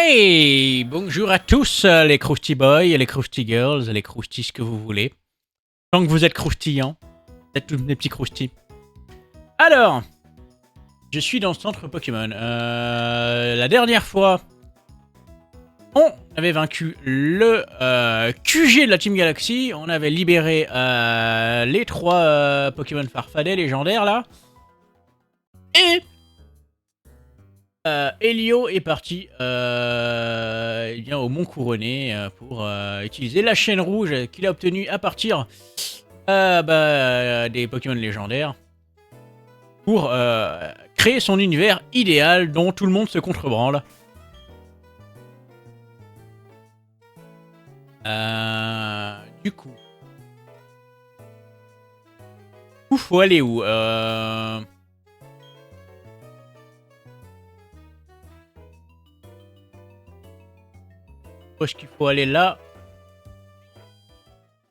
Hey! Bonjour à tous, les Krusty Boys, les Krusty Girls, les Krusty ce que vous voulez. Tant que vous êtes croustillants, vous êtes tous des petits Krusty. Alors, je suis dans le centre Pokémon. La dernière fois, on avait vaincu le QG de la Team Galaxy. On avait libéré les 3 Pokémon Farfadet légendaires là. Et Helio est parti au Mont Couronné pour utiliser la chaîne rouge qu'il a obtenue à partir des Pokémon légendaires pour créer son univers idéal dont tout le monde se contrebranle. Du coup, où faut aller où Est-ce qu'il faut aller là?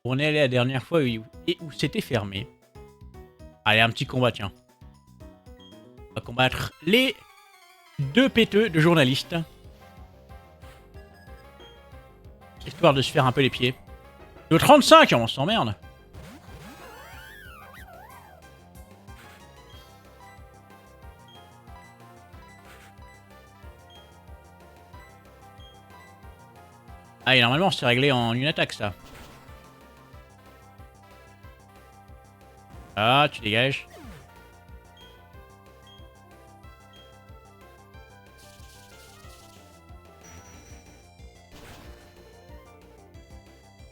On est allé la dernière fois où c'était fermé. Allez, un petit combat, tiens. On va combattre les 2 péteux de journalistes. Histoire de se faire un peu les pieds. Le 35, on s'emmerde. Ah, et normalement, c'est réglé en une attaque, ça. Ah, tu dégages.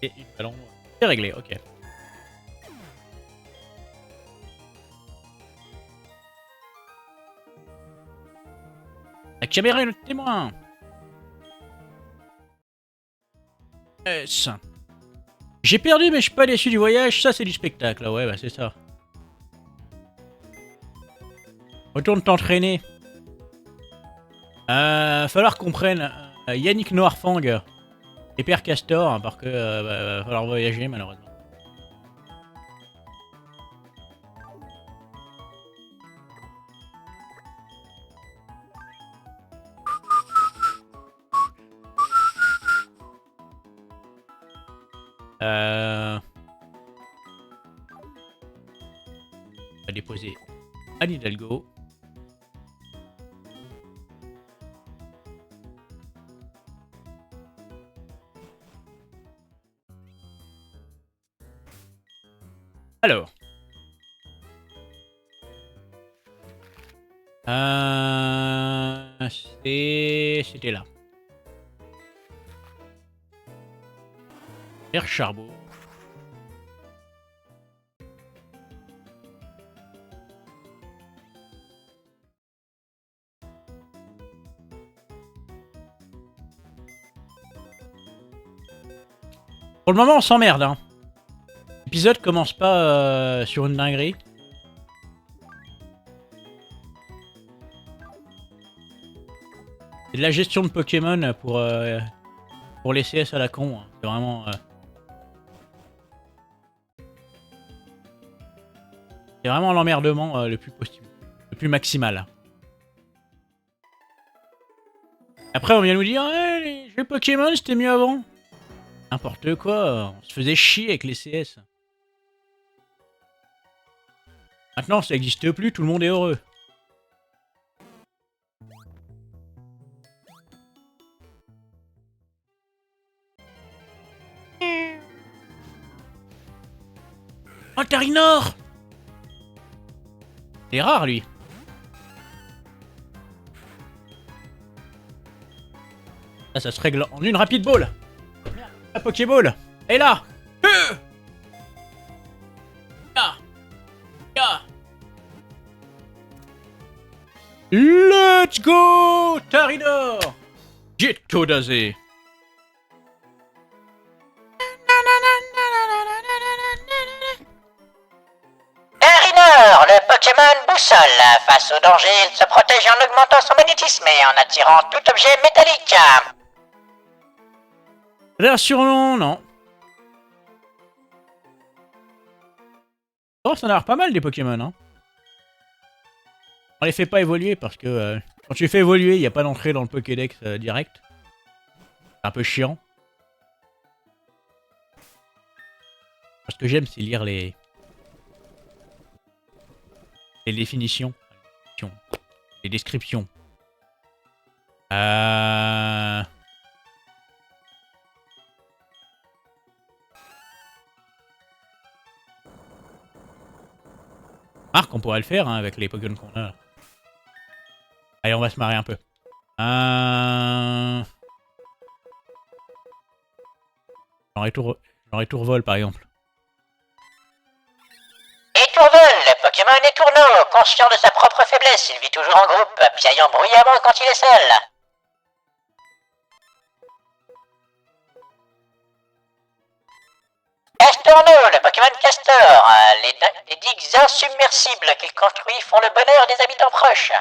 Et une ballon. C'est réglé, ok. La caméra est notre témoin. Yes. J'ai perdu, mais je suis pas déçu du voyage. Ça, c'est du spectacle. Ouais, bah c'est ça. Retourne t'entraîner. Falloir qu'on prenne Yannick Noirfang et Père Castor, parce que va falloir voyager malheureusement. On va déposer Anne Hidalgo. Alors. C'était là. Air Charbot. Pour le moment, on s'emmerde, hein. L'épisode commence pas sur une dinguerie. C'est de la gestion de Pokémon pour les CS à la con. Hein. C'est vraiment... c'est vraiment l'emmerdement le plus possible. Le plus maximal. Après, on vient nous dire les jeux Pokémon, c'était mieux avant. N'importe quoi. On se faisait chier avec les CS. Maintenant, ça n'existe plus, tout le monde est heureux. Oh, Tarinor! Il est rare, lui. Là, ça se règle en une rapide ball. La Pokéball. Et là. Let's go, Tarinor. Jetto Dazé. Tarinor, le Pokémon boussole. Face au danger, il se protège en augmentant son magnétisme et en attirant tout objet métallique. Rassurant, non. Oh, ça en a l'air pas mal des Pokémon, hein. On les fait pas évoluer parce que quand tu les fais évoluer, il n'y a pas d'entrée dans le Pokédex direct. C'est un peu chiant. Ce que j'aime, c'est lire les définitions. Les descriptions. Marc, on pourrait le faire hein, avec les Pokémon qu'on a. Allez, on va se marrer un peu. Genre Tourvol, par exemple. Étourvol, le Pokémon Étourneau, conscient de sa propre faiblesse, il vit toujours en groupe, piaillant bruyamment quand il est seul. Castorno, le Pokémon Castor, les digues insubmersibles qu'il construit font le bonheur des habitants proches.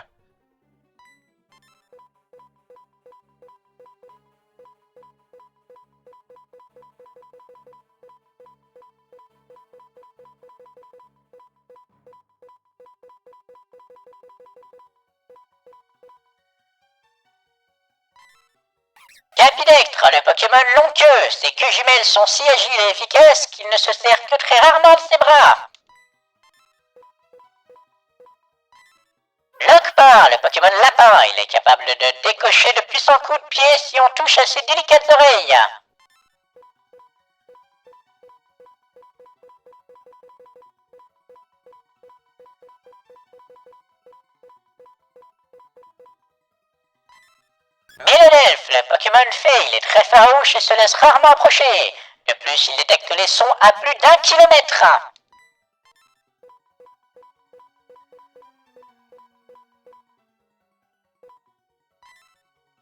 Capidectre, le Pokémon long-queue, ses queues jumelles sont si agiles et efficaces qu'il ne se sert que très rarement de ses bras. Lockpar, le Pokémon lapin, il est capable de décocher de puissants coups de pied si on touche à ses délicates oreilles. Mélonelf, le Pokémon fée, il est très farouche et se laisse rarement approcher. De plus, il détecte les sons à plus d'1 kilomètre.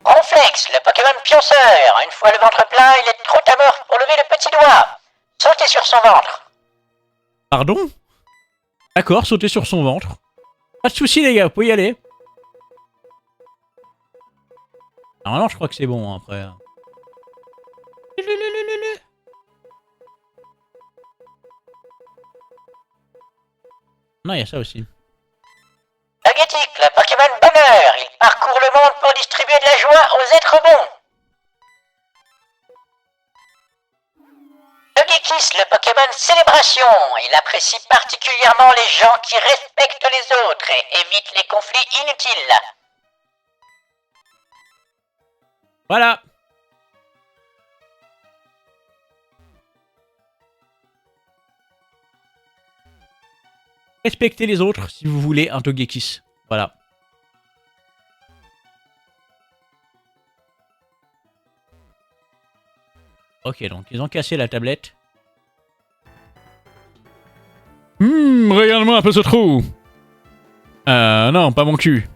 Ronflex, le Pokémon pionceur, une fois le ventre plein, il est trop amorphe pour lever le petit doigt. Sautez sur son ventre. Pardon? D'accord, sauter sur son ventre. Pas de soucis les gars, vous pouvez y aller. Normalement, je crois que c'est bon hein, après. Non, il y a ça aussi. Togetic, le Pokémon bonheur, il parcourt le monde pour distribuer de la joie aux êtres bons. Togekiss, le Pokémon célébration, il apprécie particulièrement les gens qui respectent les autres et évitent les conflits inutiles. Voilà. Respectez les autres si vous voulez un Togekiss. Voilà. Ok, donc ils ont cassé la tablette. Regarde-moi un peu ce trou. Non, pas mon cul.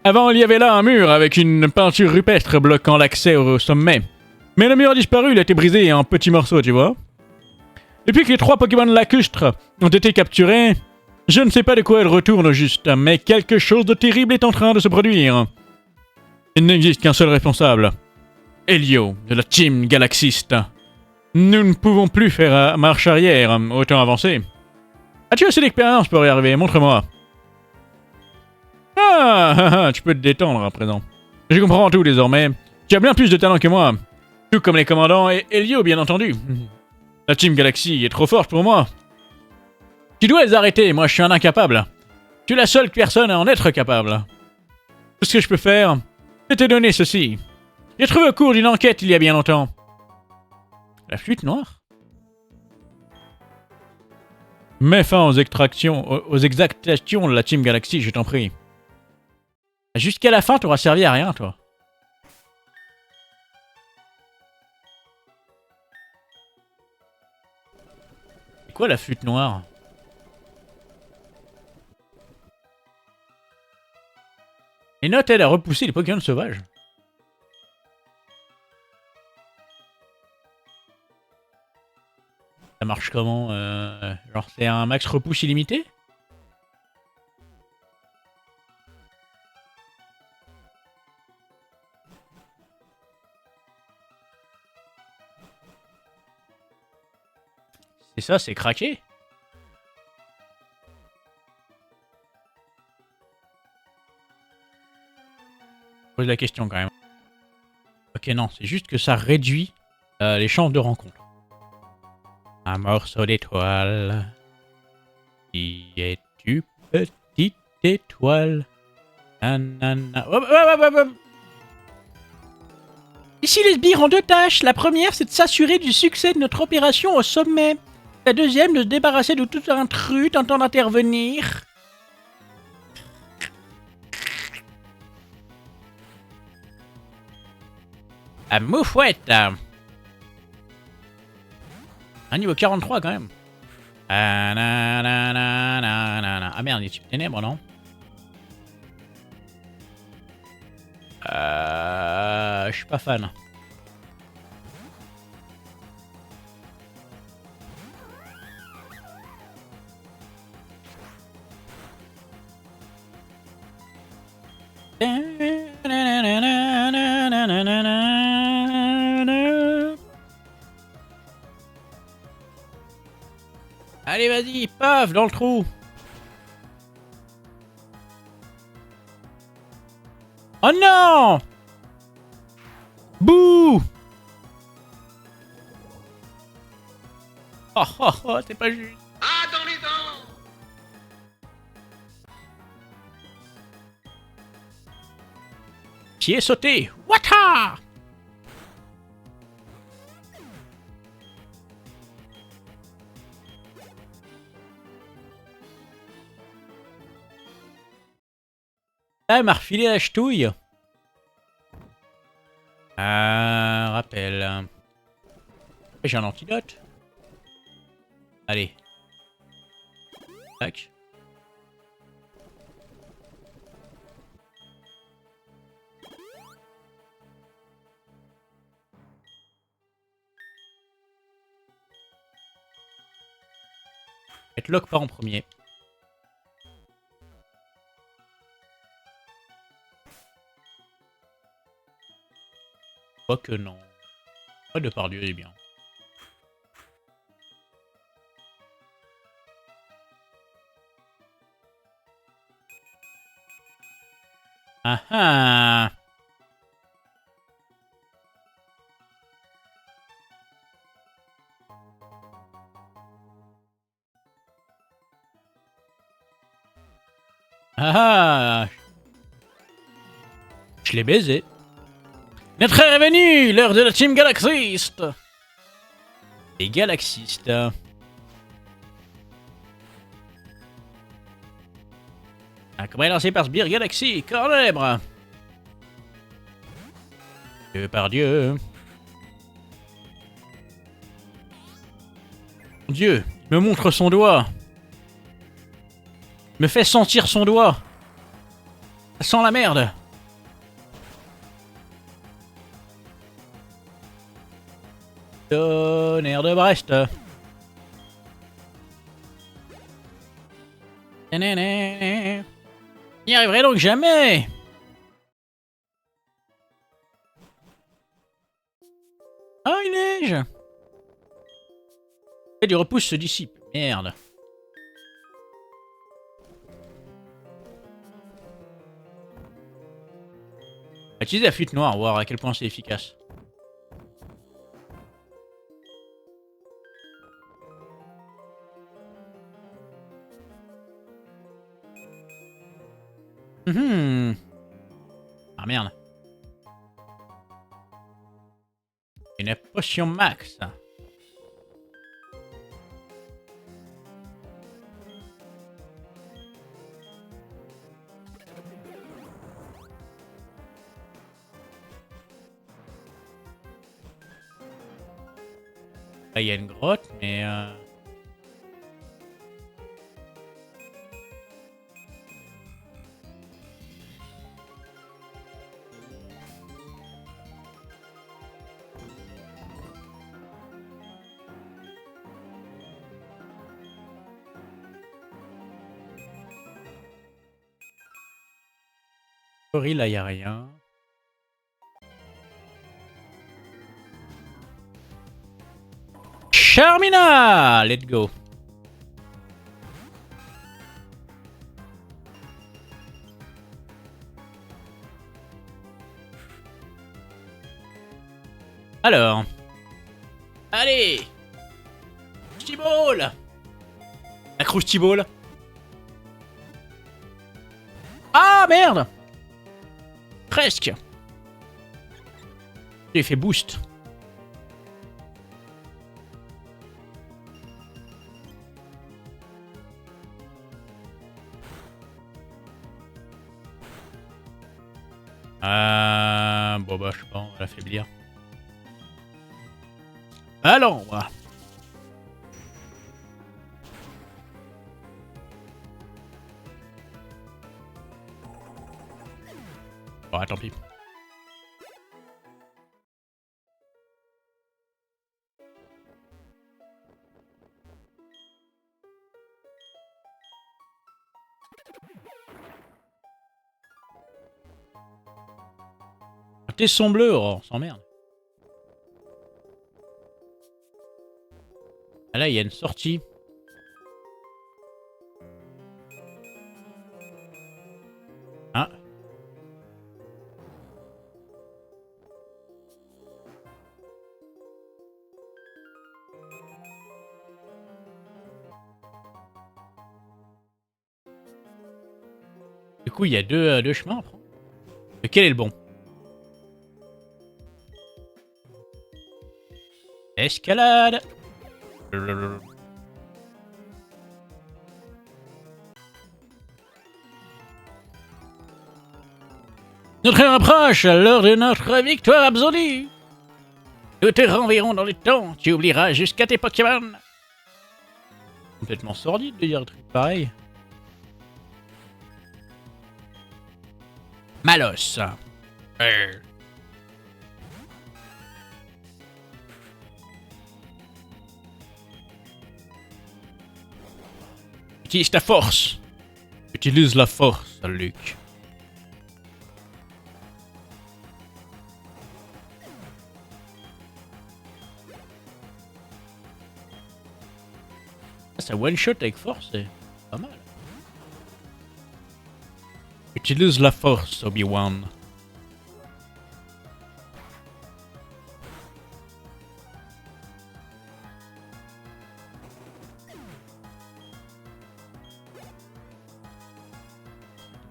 Avant, il y avait là un mur avec une peinture rupestre bloquant l'accès au sommet. Mais le mur a disparu, il a été brisé en petits morceaux, tu vois. Depuis que les 3 Pokémon lacustres ont été capturés, je ne sais pas de quoi ils retournent au juste, mais quelque chose de terrible est en train de se produire. Il n'existe qu'un seul responsable. Helio, de la Team Galaxiste. Nous ne pouvons plus faire marche arrière, autant avancer. As-tu assez d'expérience pour y arriver? Montre-moi. Tu peux te détendre à présent. Je comprends tout désormais. Tu as bien plus de talent que moi. Tout comme les commandants et Helio, bien entendu. La Team Galaxy est trop forte pour moi. Tu dois les arrêter, moi je suis un incapable. Tu es la seule personne à en être capable. Tout ce que je peux faire, c'est te donner ceci. J'ai trouvé au cours d'une enquête il y a bien longtemps. La flûte noire? Mets fin aux exactations de la Team Galaxy, je t'en prie. Jusqu'à la fin, t'auras servi à rien, toi. C'est quoi la flûte noire? Les notes aident à repousser les Pokémon sauvages. Ça marche comment? Genre c'est un max repousse illimité? C'est ça, c'est craqué? Pose la question quand même. Ok, non, c'est juste que ça réduit les chances de rencontre. Un morceau d'étoile. Qui es-tu, petite étoile? Nanana. Hop, hop, hop, hop. Ici les sbires ont deux tâches. La première, c'est de s'assurer du succès de notre opération au sommet. La deuxième, de se débarrasser de tout intrus tentant d'intervenir. Ah, moufouette. Un niveau 43 quand même. Ah merde, il est type ténèbres, non? Je suis pas fan. Allez, vas-y, paf, dans le trou. Oh non! Bouh! Oh oh oh, c'est pas juste. Ah, dans les dents! Pied sauté. Wata! Ah, il m'a refilé la ch'touille. Rappel. J'ai un antidote. Allez. Tac. Être lock pas en premier. Quoique non. Ouais, Depardieu est bien. Ah ah! Ah ah! Je l'ai baisé. Notre heure est venue, l'heure de la team galaxiste. Les galaxistes. Un combat lancé par Sbire Galaxy, corps libre. Dieu par Dieu. Mon Dieu, il me montre son doigt. Il me fait sentir son doigt. Ça sent la merde. Tonnerre de Brest. N'y arriverai donc jamais. Ah, il neige. Et du repousse se dissipe. Merde. Utiliser la fuite noire, voir à quel point c'est efficace. Ah merde. Une potion max. Là, il y a une grotte, mais... là, il n'y a rien. Charmina! Let's go. Alors. Allez. Krusty Ball. La Krusty Ball. Ah merde. Presque. J'ai fait boost. Bon bah je sais pas, on va l'affaiblir. Alors, voilà. Bon, tant pis. Tesson bleu, oh, on s'emmerde. Ah là, il y a une sortie. Ah. Du coup, il y a deux chemins à prendre. Lequel est le bon? Escalade. Notre heure approche, l'heure de notre victoire absolue. Nous te renverrons dans le temps, tu oublieras jusqu'à tes Pokémon. Complètement sordide de dire un truc pareil. Malos. Utilise ta force. Utilise la force, Luc. Ça one shot avec force, c'est pas mal. Utilise la force, Obi-Wan.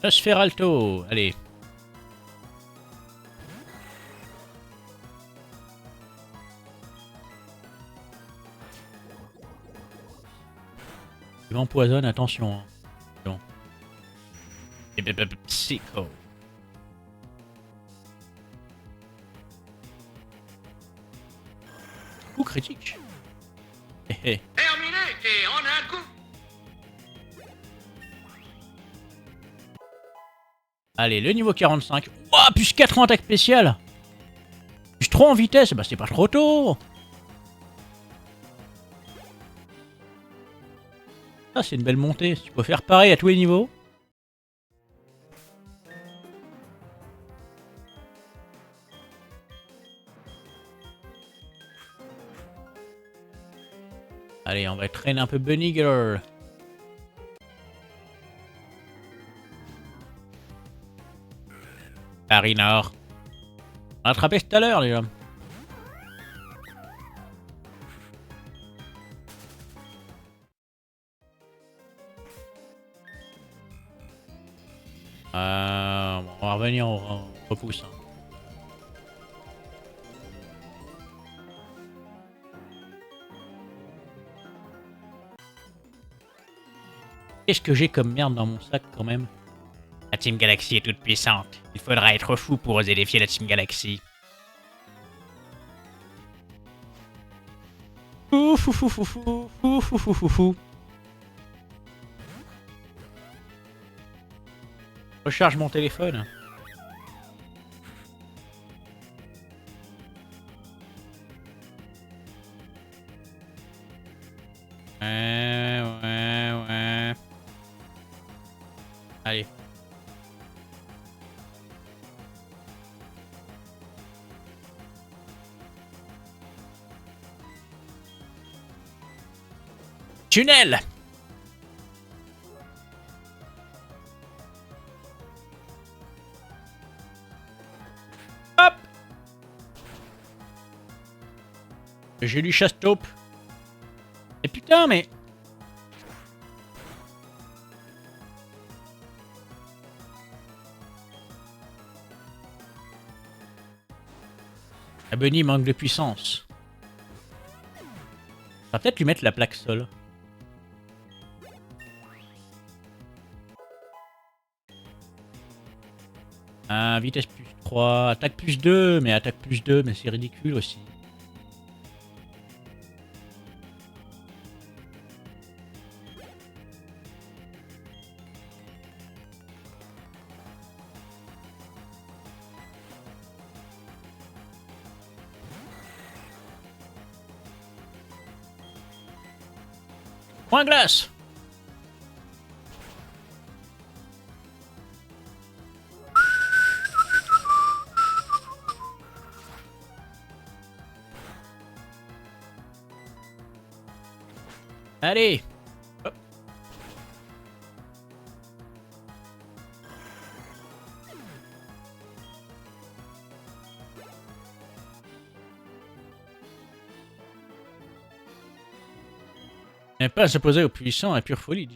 Nosferalto, allez. Il m'empoisonne, attention. Bon. Psycho. Coup critique. Terminé et en un coup. Allez, le niveau 45. Ouah, plus 4 en attaque spéciale. Plus 3 en vitesse. Bah, c'est pas trop tôt. Ah, c'est une belle montée. Tu peux faire pareil à tous les niveaux. Allez, on va traîner un peu Bunny Girl. Paris-Nord. On a attrapé tout à l'heure, déjà. On va revenir, on repousse. Qu'est-ce que j'ai comme merde dans mon sac, quand même? La Team Galaxy est toute puissante. Il faudra être fou pour oser défier la Team Galaxy. Fou, fou, fou, fou, fou, fou, fou, fou, fou, fou. Recharge mon téléphone. Ouais. Allez. Tunnel. Hop. J'ai lu chasse-taupe. Et putain, mais... La bunny manque de puissance. On va peut-être lui mettre la plaque sol. Vitesse plus 3, attaque plus 2, mais c'est ridicule aussi. Point glace! Allez! Hop. Mais pas à s'opposer aux puissants et pure folie.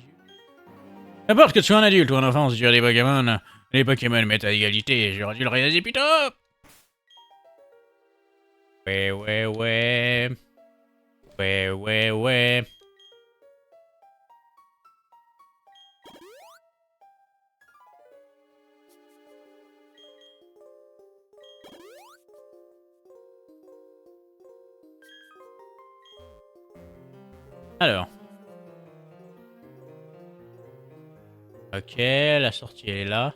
N'importe que tu sois un adulte ou un enfant, si tu as des Pokémon, les Pokémon mettent à égalité, j'aurais dû le réaliser plus tôt! Ouais, ouais, ouais. Ouais, ouais, ouais. Alors. Ok, la sortie elle est là.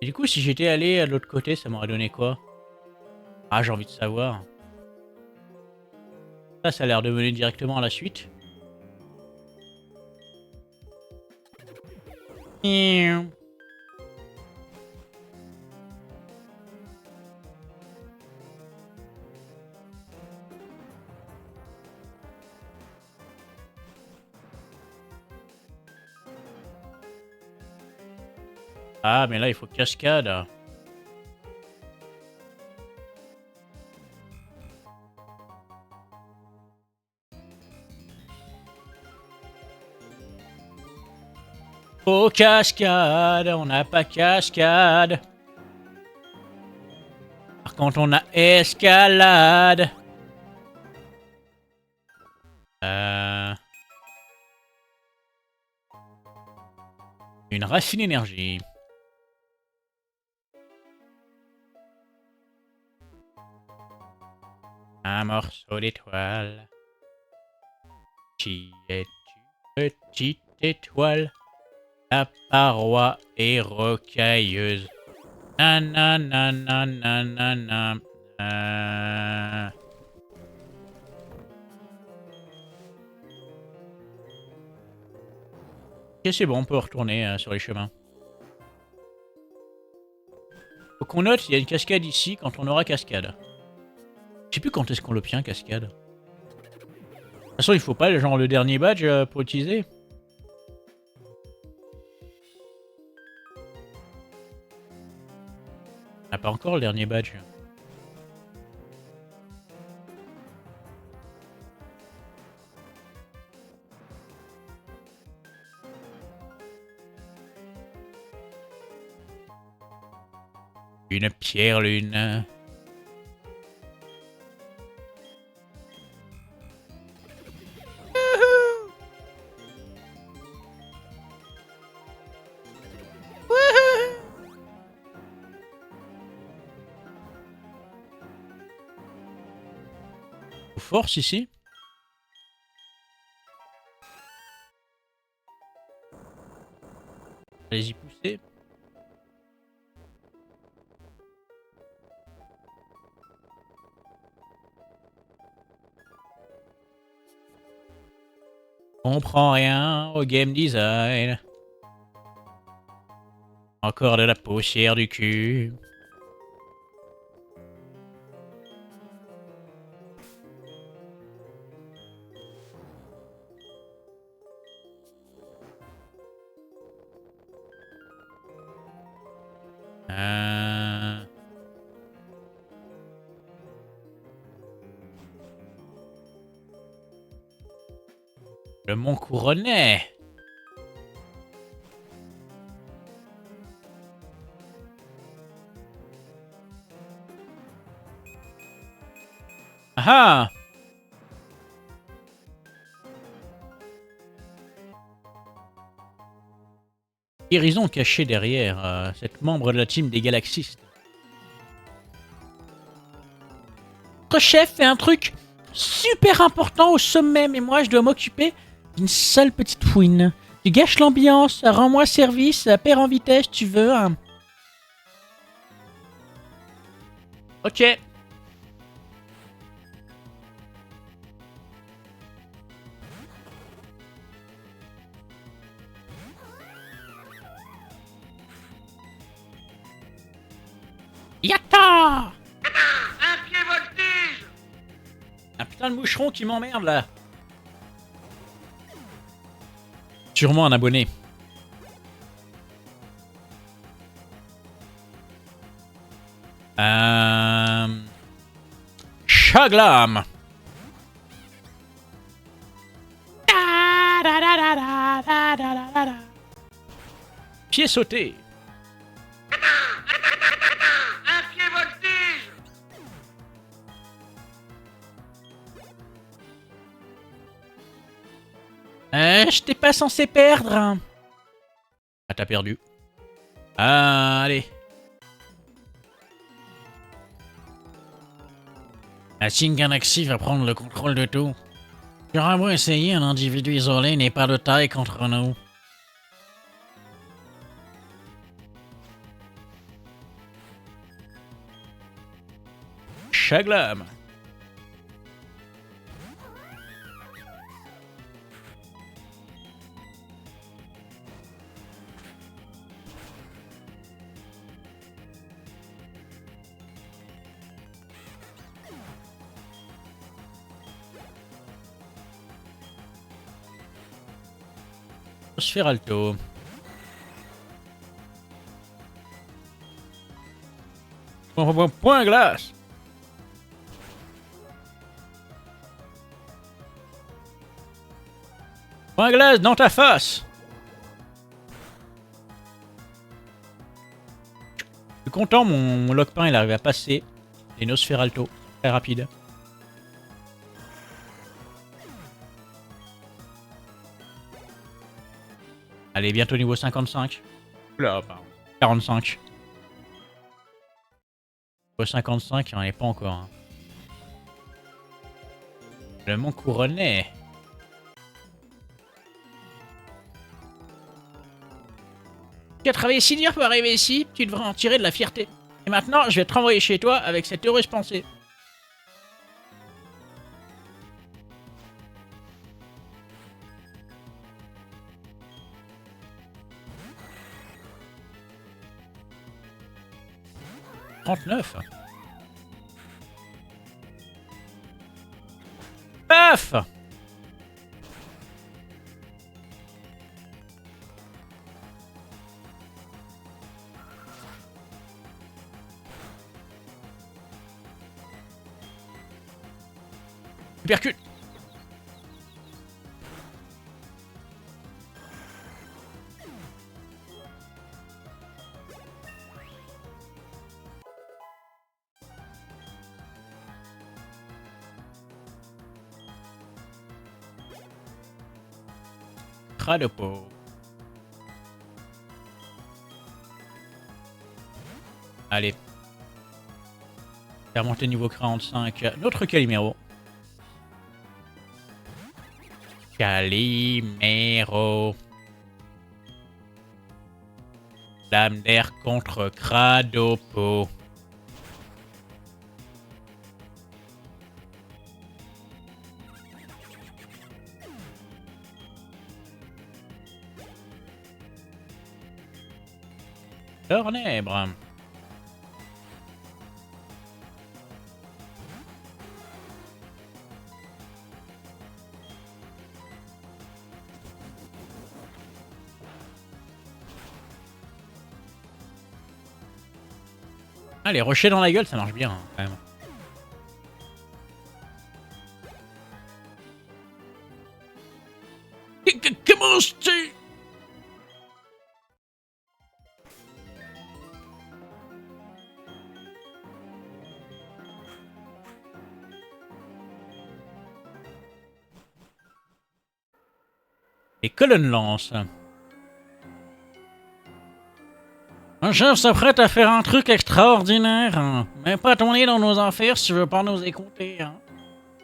Et du coup, si j'étais allé à l'autre côté, ça m'aurait donné quoi? Ah, j'ai envie de savoir. Ça a l'air de mener directement à la suite. Ah, mais là, il faut cascade. Oh, cascade, on n'a pas cascade. Par contre, on a escalade. Une racine énergie. Un morceau d'étoile. Qui es-tu, petite étoile? La paroi est rocailleuse. Nanananananana. Ok, c'est bon, on peut retourner sur les chemins. Faut qu'on note, il y a une cascade ici quand on aura cascade. Je sais plus quand est-ce qu'on l'obtient, cascade. De toute façon, il faut pas genre le dernier badge pour utiliser. On n'a pas encore le dernier badge. Une pierre lune. Force ici. Allez-y pousser. Comprends rien au game design. Encore de la poussière du cul. Le mont couronné. Ah ah! Guérison cachée derrière cette membre de la team des galaxistes. Notre chef fait un truc super important au sommet, mais moi je dois m'occuper d'une seule petite fouine. Tu gâches l'ambiance, rends-moi service, perds en vitesse, tu veux. Hein. Ok. Yatta! Un pied voltige! Un putain de moucheron qui m'emmerde là. Sûrement un abonné. Chaglam. Pied sauté. Un pied voltige! Je t'ai pas censé perdre. Ah, t'as perdu. Allez. La Team Galaxy va prendre le contrôle de tout. J'aurais beau essayer, un individu isolé n'est pas de taille contre nous. Chaglam. Sphéralto. Point glace. Point glace dans ta face. Je suis content, mon lockpin il arrive à passer. Les Nosferalto, très rapide. Allez, bientôt niveau 55. Oula, pardon. 45. Niveau 55, il n'y en est pas encore. Hein. Le mont couronné. Tu as travaillé si dur pour arriver ici, tu devrais en tirer de la fierté. Et maintenant, je vais te renvoyer chez toi avec cette heureuse pensée. « 39. Paf! Percute. Cradopo. Allez. Faire monter niveau 45. Notre Calimero. Calimero. Lame d'air contre Cradopo. Tornèbre. Ah, les rochers dans la gueule, ça marche bien, hein, quand même. Les colonnes lance. Un chef s'apprête à faire un truc extraordinaire. Hein. Mais pas ton nez dans nos affaires si tu veux pas nous écouter. Hein.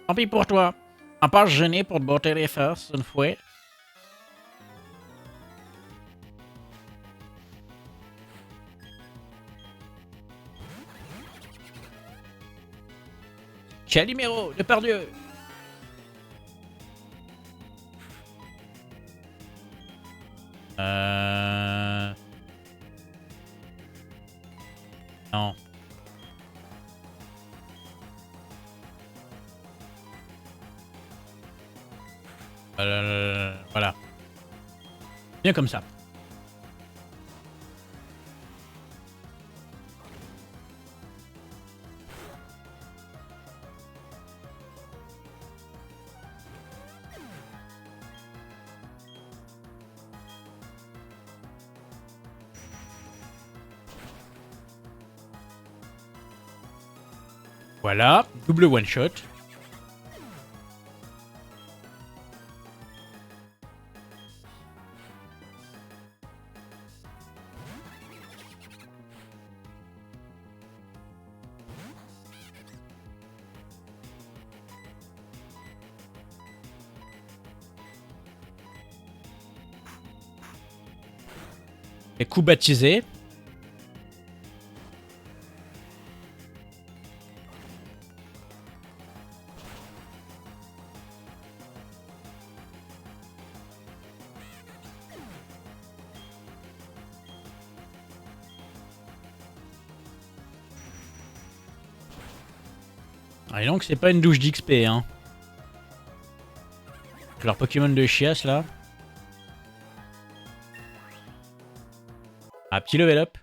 Tant pis pour toi. À pas se gêner pour te botter les fesses une fois. Calimero, Depardieu. Non. Voilà. Bien comme ça. Voilà, double one shot. Les coups baptisés. Ah, et donc c'est pas une douche d'XP, hein. Leur Pokémon de chiasse, là. Ah, petit level up.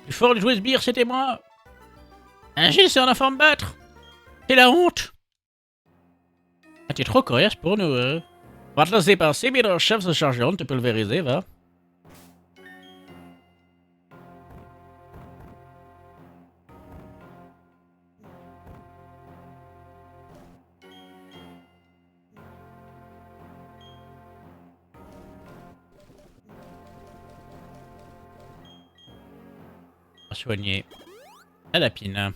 Le fort de jouer sbire, c'était moi. Un Gilles, c'est un enfant me battre. C'est la honte. Ah, t'es trop coriace pour nous, hein. On va te laisser passer, mais le chef se chargeront de te pulvériser, va. Soigner. À la pine.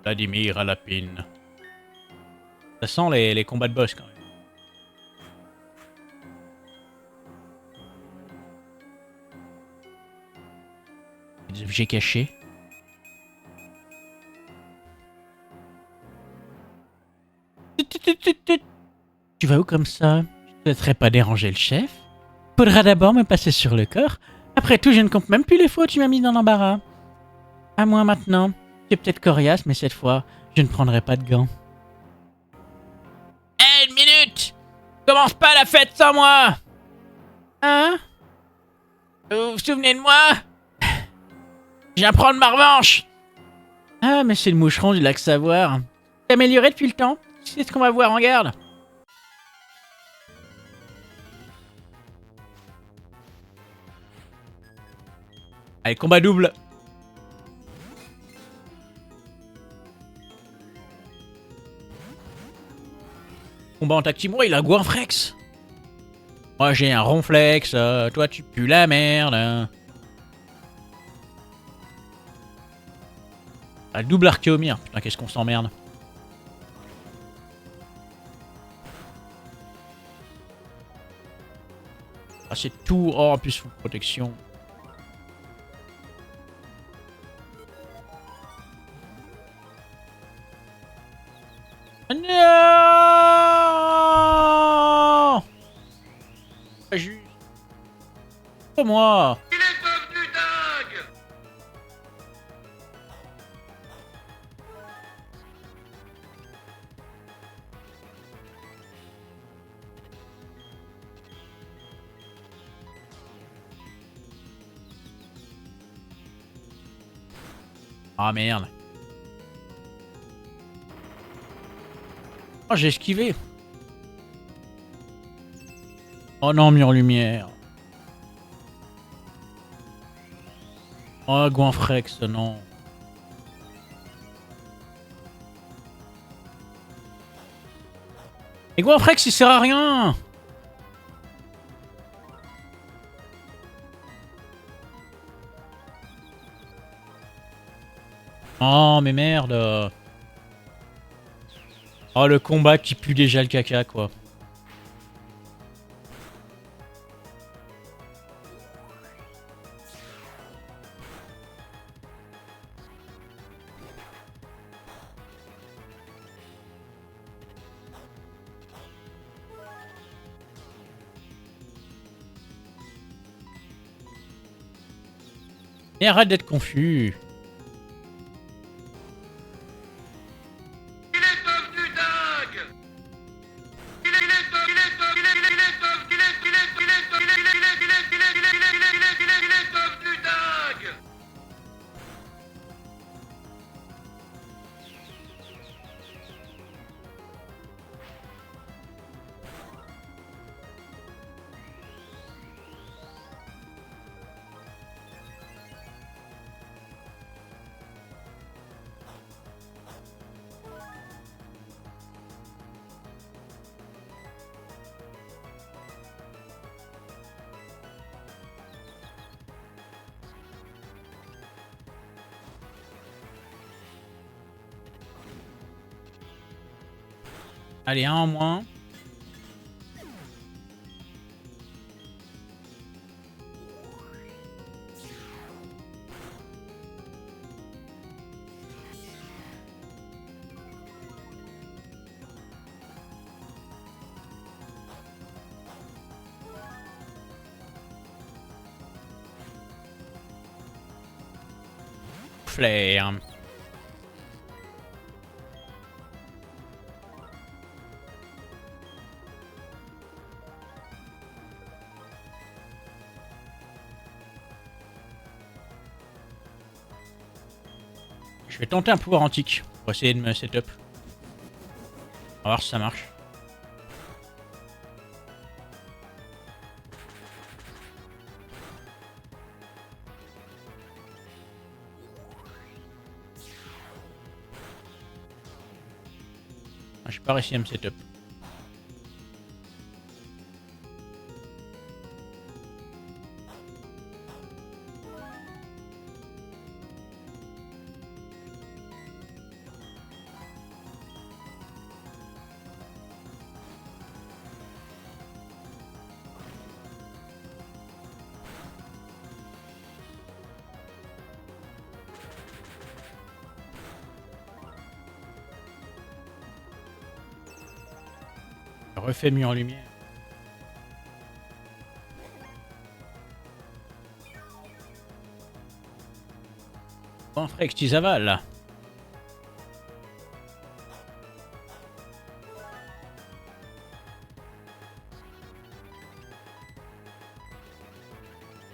Vladimir à la pine. Ça sent les combats de boss quand même. Des objets cachés. Tu vas où comme ça? Je ne te laisserai pas déranger le chef. Faudra d'abord me passer sur le corps. Après tout, je ne compte même plus les fois où tu m'as mis dans l'embarras. À moi maintenant. Tu es peut-être coriace, mais cette fois, je ne prendrai pas de gants. Hé, une minute! Commence pas la fête sans moi! Hein? Vous vous souvenez de moi? Je viens prendre ma revanche! Ah, mais c'est le moucheron du lac Savoir. T'es amélioré depuis le temps? C'est ce qu'on va voir en garde. Allez, combat double. Combat en tactile, moi il a Goinfrex. Moi j'ai un Ronflex, toi tu pues la merde. Ah, le double Archéomir, putain qu'est-ce qu'on s'emmerde. Ah c'est tout, oh en plus full protection. Non! Pas juste. Pas moi. Il est devenu dingue! Ah merde. Oh j'ai esquivé. Oh non, mur lumière. Oh, Goinfrex, non. Et Goinfrex, il sert à rien. Oh, mais merde. Oh, le combat qui pue déjà le caca, quoi. Et arrête d'être confus. Il est devenu dingue. Il est devenu dingue. Allez, un en moins. Flair. Je vais tenter un pouvoir antique pour essayer de me setup. On va voir si ça marche. J'ai pas réussi à me setup. Refait mieux en lumière. Bon, Frex, tu avales là.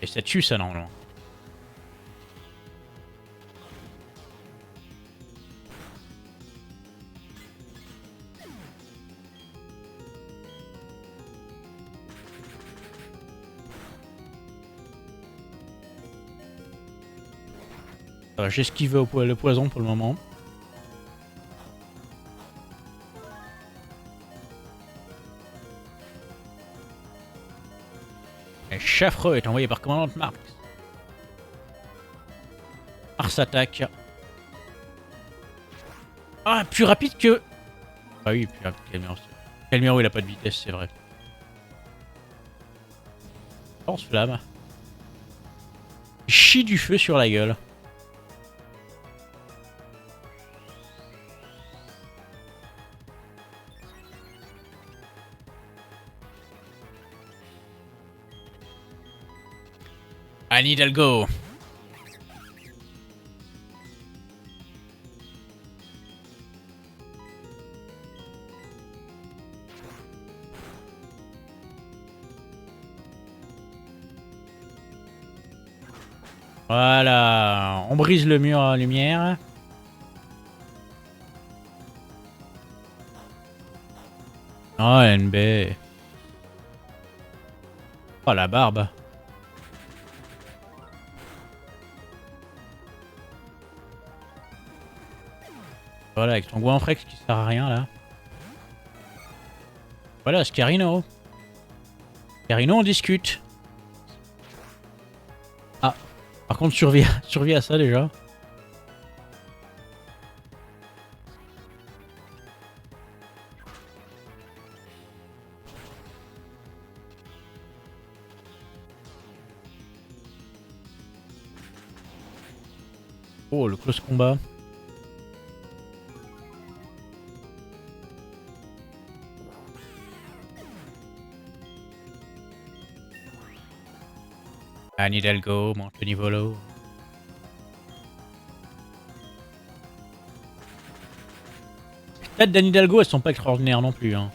Et ça tue ça normalement. J'esquive le poison pour le moment. Et Chaffreux est envoyé par commandante Marx. Mars attaque. Ah, plus rapide que... Ah oui, plus rapide que Calmero. Calmero, il a pas de vitesse, c'est vrai. Force flamme. Chie du feu sur la gueule. Anne Hidalgo. Voilà, on brise le mur à lumière. Oh, NB. Oh, la barbe. Voilà, avec ton Goinfrex qui sert à rien là. Voilà, Scarino. Scarino, on discute. Ah, par contre, survie à ça déjà. Oh, le close combat. Anne Hidalgo monte le niveau low. Les stats d'Anne Hidalgo, elles sont pas extraordinaires non plus. Hein.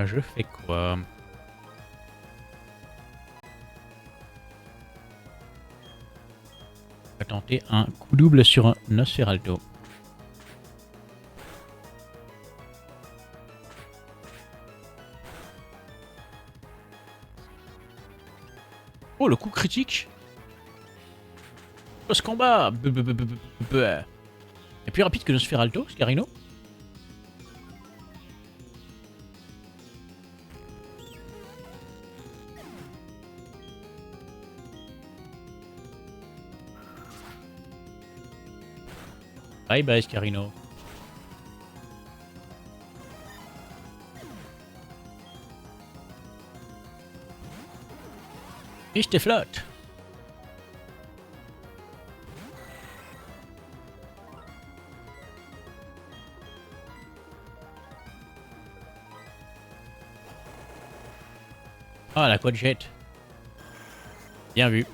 Je fais quoi? On va tenter un coup double sur un Nosferalto. Oh, le coup critique. Ce combat. Et plus rapide que Nosferalto, Scarino. Bye bye, Scarino. Et je te flotte. Ah, la quad jet. Bien vu.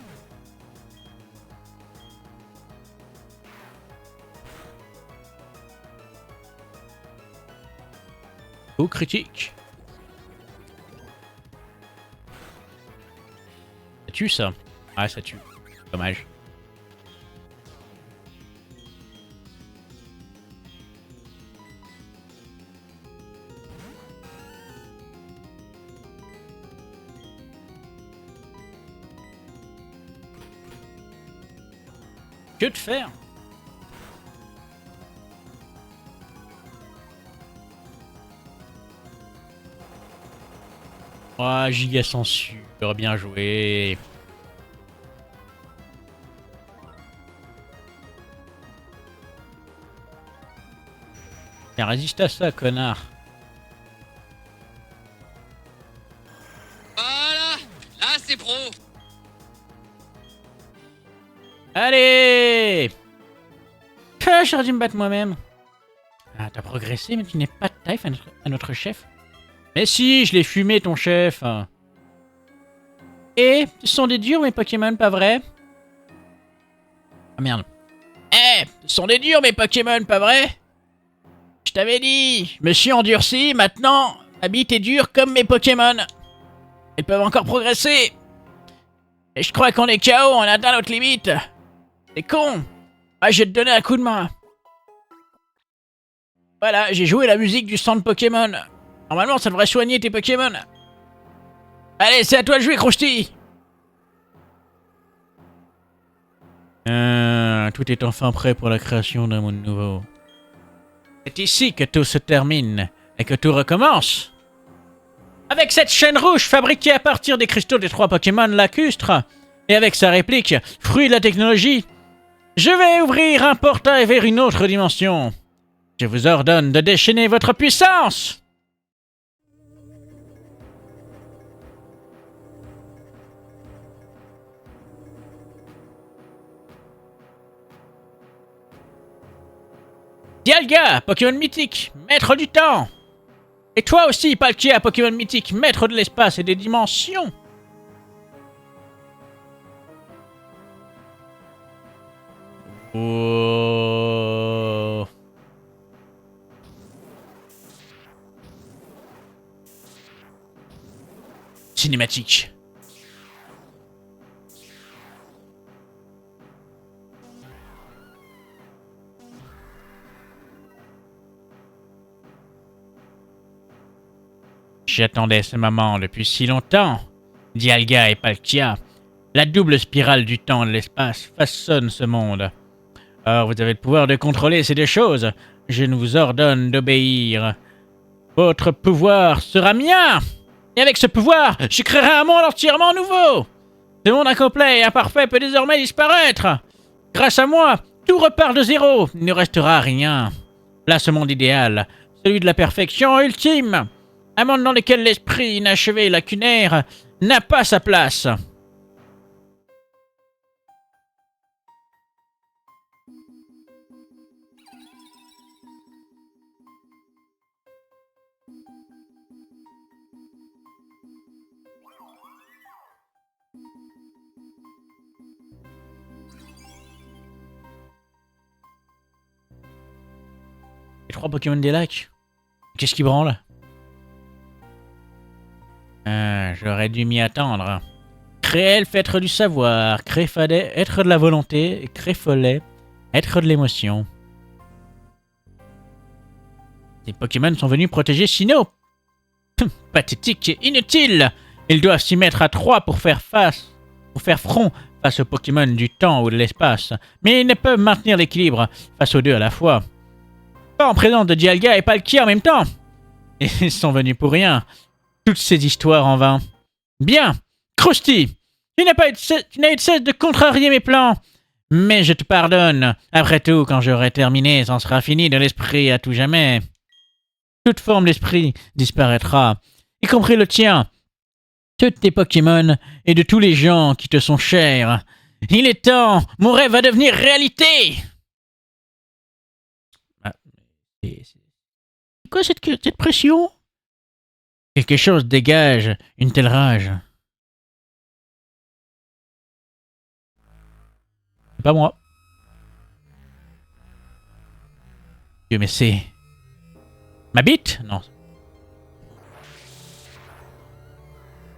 Coup critique. Ça tue ça. Ah, ça tue. Dommage. Que de faire? Ah, giga censure, bien joué. Mais résiste à ça, connard. Voilà, là c'est pro. Allez! Ah, j'aurais dû me battre moi-même. Ah, t'as progressé, mais tu n'es pas de taille à notre chef. Mais si, je l'ai fumé, ton chef. Et ce sont des durs, mes Pokémon, pas vrai? Ah merde. Eh, ce sont des durs, mes Pokémon, pas vrai? Je t'avais dit, je me suis endurci, maintenant, ma bite est dure comme mes Pokémon. Ils peuvent encore progresser. Et je crois qu'on est KO, on a atteint notre limite. C'est con. Ah, je vais te donner un coup de main. Voilà, j'ai joué la musique du centre Pokémon. Normalement, ça devrait soigner tes Pokémon. Allez, c'est à toi de jouer, Krusty. Tout est enfin prêt pour la création d'un monde nouveau. C'est ici que tout se termine et que tout recommence. Avec cette chaîne rouge fabriquée à partir des cristaux des 3 Pokémon lacustres, et avec sa réplique, fruit de la technologie, je vais ouvrir un portail vers une autre dimension. Je vous ordonne de déchaîner votre puissance. Dialga, Pokémon mythique, maître du temps. Et toi aussi, Palkia, Pokémon mythique, maître de l'espace et des dimensions. Oh. Cinématique. J'attendais ce moment depuis si longtemps. Dialga et Palkia, la double spirale du temps et de l'espace façonne ce monde. Or, vous avez le pouvoir de contrôler ces deux choses. Je vous ordonne d'obéir. Votre pouvoir sera mien. Et avec ce pouvoir, je créerai un monde entièrement nouveau. Ce monde incomplet et imparfait peut désormais disparaître. Grâce à moi, tout repart de zéro. Il ne restera rien. Là, ce monde idéal, celui de la perfection ultime. Un monde dans lequel l'esprit inachevé et lacunaire n'a pas sa place. Les 3 Pokémon des lacs. Qu'est-ce qui branle? J'aurais dû m'y attendre. Créelf, être du savoir. Créfadet, être de la volonté. Et Créfollet, être de l'émotion. Ces Pokémon sont venus protéger Sinnoh. Pathétique et inutile. Ils doivent s'y mettre à 3 pour faire front face aux Pokémon du temps ou de l'espace. Mais ils ne peuvent maintenir l'équilibre face aux deux à la fois. Pas en présence de Dialga et Palkia en même temps. Et ils sont venus pour rien. Toutes ces histoires en vain. Bien, Krusty, tu n'as eu de cesse de contrarier mes plans. Mais je te pardonne. Après tout, quand j'aurai terminé, c'en sera fini de l'esprit à tout jamais. Toute forme d'esprit disparaîtra, y compris le tien. Ceux de tes Pokémon et de tous les gens qui te sont chers. Il est temps, mon rêve va devenir réalité. C'est quoi cette pression? Quelque chose dégage une telle rage. C'est pas moi. Dieu, mais c'est... Ma bite? Non.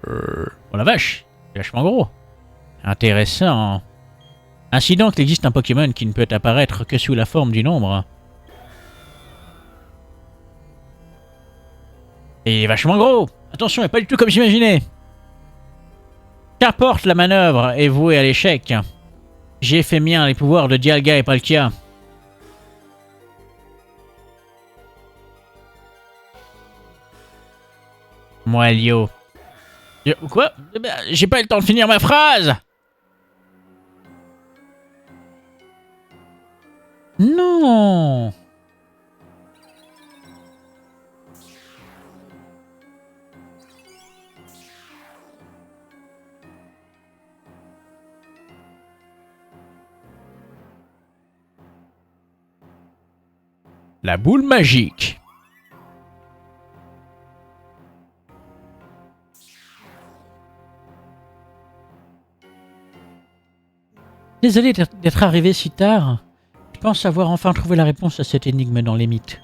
Oh la vache, c'est vachement gros. Intéressant. Ainsi donc, il existe un Pokémon qui ne peut apparaître que sous la forme d'une ombre. Et il est vachement gros. Attention, il n'est pas du tout comme j'imaginais. Qu'importe, la manœuvre est vouée à l'échec. J'ai fait mien les pouvoirs de Dialga et Palkia. Moi, Lio. Quoi? J'ai pas eu le temps de finir ma phrase. Non. La boule magique. Désolé d'être arrivé si tard. Je pense avoir enfin trouvé la réponse à cette énigme dans les mythes.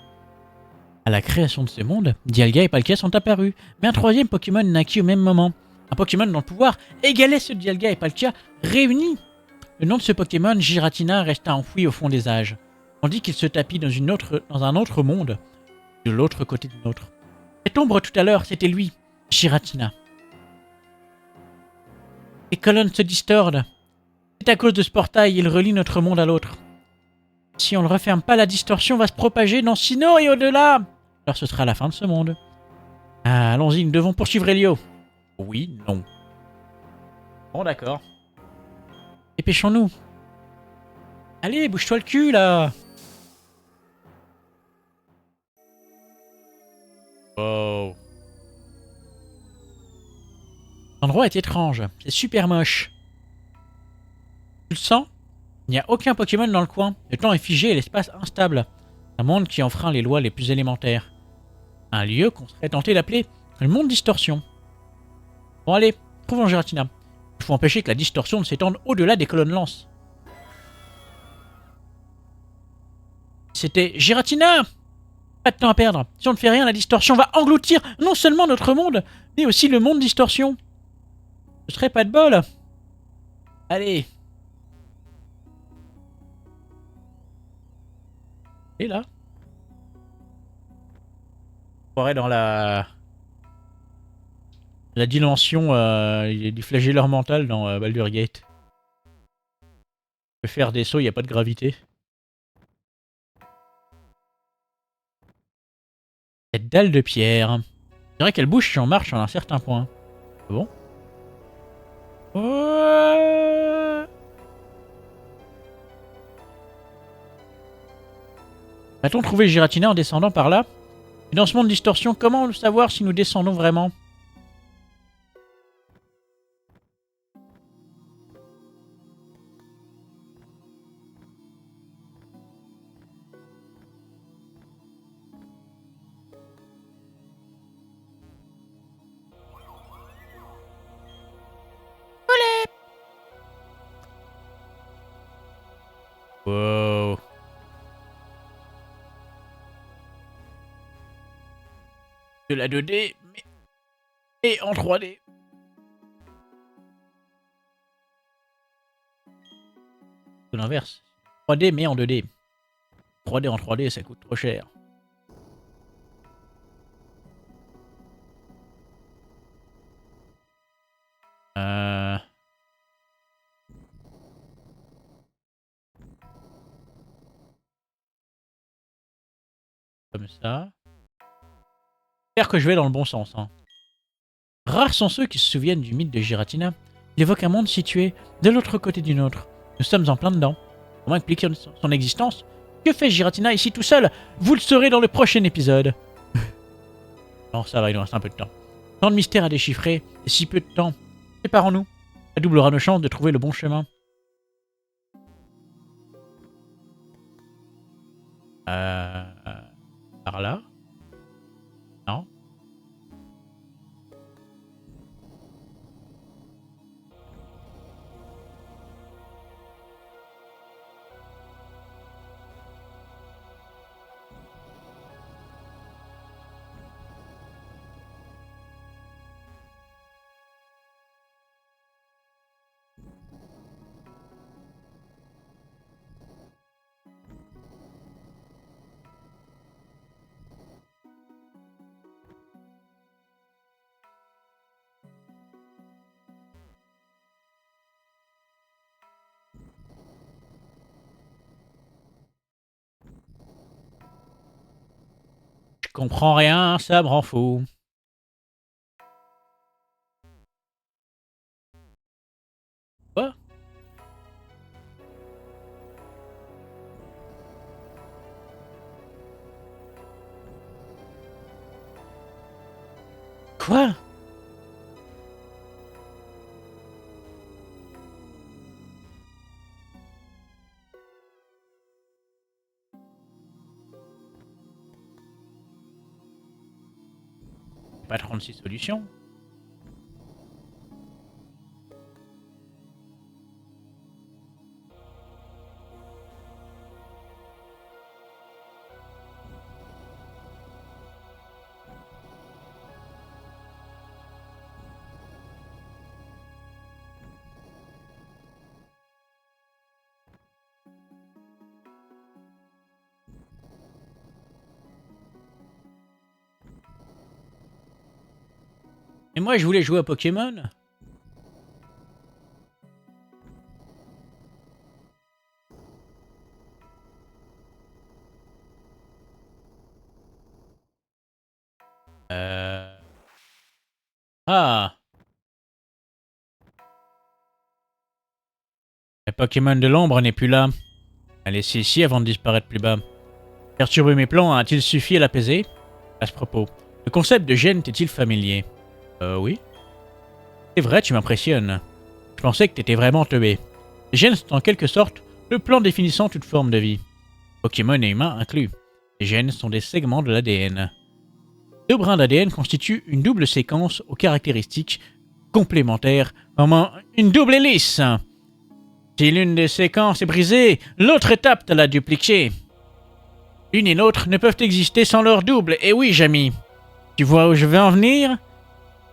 À la création de ce monde, Dialga et Palkia sont apparus, mais un troisième Pokémon naquit au même moment. Un Pokémon dont le pouvoir égalait ceux de Dialga et Palkia réunis. Le nom de ce Pokémon, Giratina, resta enfoui au fond des âges, tandis qu'il se tapit dans un autre monde, de l'autre côté du nôtre. Cette ombre tout à l'heure, c'était lui, Giratina. Les colonnes se distordent. C'est à cause de ce portail, il relie notre monde à l'autre. Si on ne le referme pas, la distorsion va se propager dans Sinnoh et au-delà. Alors ce sera la fin de ce monde. Ah, allons-y, nous devons poursuivre Elio. Oui, non. Bon, d'accord. Dépêchons-nous. Allez, bouge-toi le cul, là. Oh. L'endroit est étrange. C'est super moche. Tu le sens? Il n'y a aucun Pokémon dans le coin. Le temps est figé et l'espace instable. Un monde qui enfreint les lois les plus élémentaires. Un lieu qu'on serait tenté d'appeler le monde distorsion. Bon allez, trouvons Giratina. Il faut empêcher que la distorsion ne s'étende au-delà des colonnes lance. C'était Giratina! Pas de temps à perdre. Si on ne fait rien, la distorsion va engloutir non seulement notre monde, mais aussi le monde distorsion. Ce serait pas de bol. Allez. Et là? On croirait dans la La dimension du flagelleur mental dans Baldur's Gate. Je peux faire des sauts, il n'y a pas de gravité. Cette dalle de pierre. Je dirais qu'elle bouge si on marche à un certain point. Ah bon? Ouais. Va-t-on trouver Giratina en descendant par là? Et dans ce monde de distorsion, comment savoir si nous descendons vraiment? Wow. De la 2D, mais... Et en 3D. C'est l'inverse. 3D, mais en 2D. 3D en 3D, ça coûte trop cher. Comme ça. J'espère que je vais dans le bon sens. Hein. Rares sont ceux qui se souviennent du mythe de Giratina. Il évoque un monde situé de l'autre côté du nôtre. Nous sommes en plein dedans. Comment expliquer son existence? Que fait Giratina ici tout seul? Vous le saurez dans le prochain épisode. Non, ça va, il nous reste un peu de temps. Tant de mystères à déchiffrer, et si peu de temps. Séparons-nous. Ça doublera nos chances de trouver le bon chemin. Par là? Non? Je comprends rien, ça me rend fou. Quoi? Quoi? Pas 36 solutions. Mais moi, je voulais jouer à Pokémon. Ah. Le Pokémon de l'ombre n'est plus là. Elle est ici avant de disparaître plus bas. Perturber mes plans a-t-il suffi à l'apaiser? À ce propos, le concept de gêne t'est-il familier? Oui. C'est vrai, tu m'impressionnes. Je pensais que t'étais vraiment teubé. Les gènes sont en quelque sorte le plan définissant toute forme de vie. Pokémon et humains inclus. Les gènes sont des segments de l'ADN. Deux brins d'ADN constituent une double séquence aux caractéristiques complémentaires, formant une double hélice. Si l'une des séquences est brisée, l'autre est apte à la dupliquer. L'une et l'autre ne peuvent exister sans leur double, et oui, Jamy. Tu vois où je veux en venir?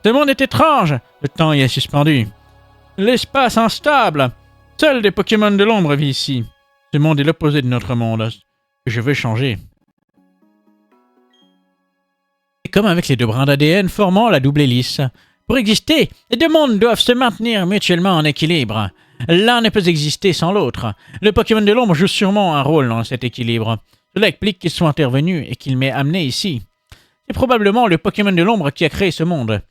Ce monde est étrange, le temps y est suspendu. L'espace instable. Seuls des Pokémon de l'ombre vivent ici. Ce monde est l'opposé de notre monde, que je veux changer. C'est comme avec les deux brins d'ADN formant la double hélice. Pour exister, les deux mondes doivent se maintenir mutuellement en équilibre. L'un ne peut exister sans l'autre. Le Pokémon de l'ombre joue sûrement un rôle dans cet équilibre. Cela explique qu'il soit intervenu et qu'il m'ait amené ici. C'est probablement le Pokémon de l'ombre qui a créé ce monde.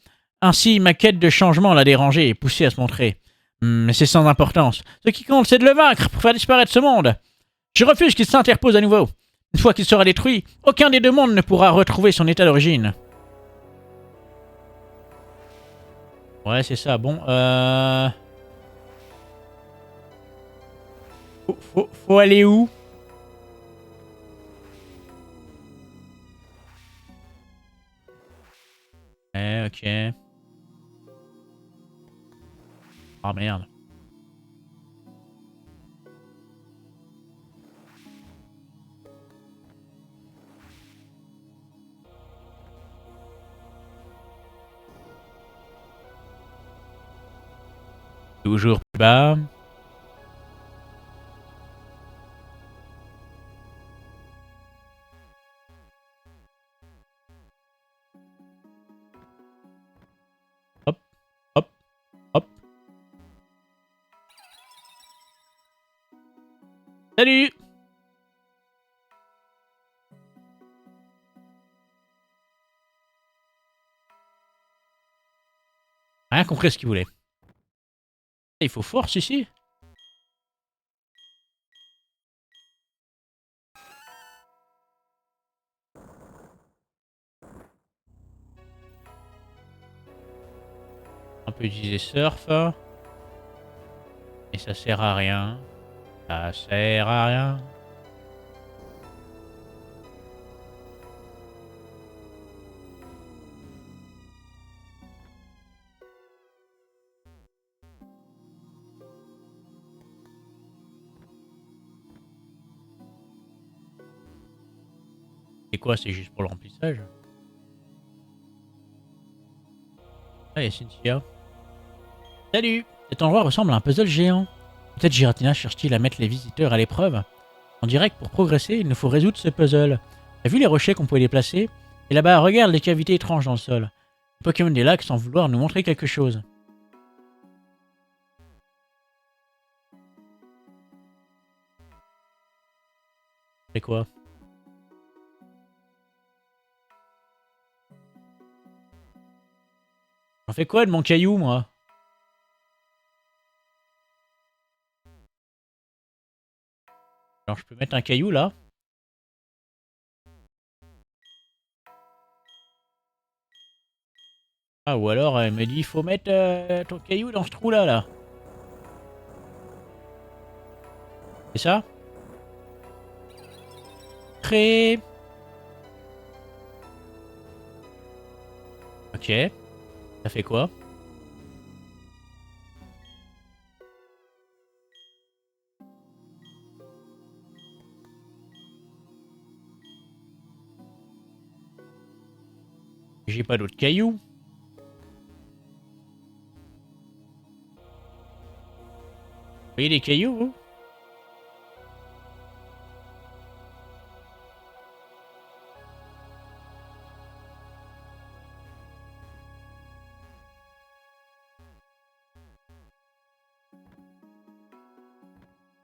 Ainsi, ma quête de changement l'a dérangé et poussé à se montrer. Mais c'est sans importance. Ce qui compte, c'est de le vaincre pour faire disparaître ce monde. Je refuse qu'il s'interpose à nouveau. Une fois qu'il sera détruit, aucun des deux mondes ne pourra retrouver son état d'origine. Ouais, c'est ça. Bon, Faut aller où? Ok. Ah merde. Toujours plus bas. Hop, hop, hop. Salut! Rien compris ce qu'il voulait. Il faut force ici? On peut utiliser surf. Et ça sert à rien. Ça sert à rien. C'est quoi? C'est juste pour le remplissage? Ah, il y a Cynthia. Salut! Cet endroit ressemble à un puzzle géant. Peut-être Giratina cherche-t-il à mettre les visiteurs à l'épreuve. On dirait que pour progresser, il nous faut résoudre ce puzzle. T'as vu les rochers qu'on pouvait déplacer? Et là-bas, regarde les cavités étranges dans le sol. Les Pokémon des lacs semblent vouloir nous montrer quelque chose. C'est quoi? J'en fais quoi de mon caillou, moi? Alors, je peux mettre un caillou, là? Ah, ou alors, elle me dit, il faut mettre ton caillou dans ce trou-là, là. C'est ça? Créer. Ok. Ça fait quoi? J'ai pas d'autres cailloux. Vous voyez des cailloux, vous?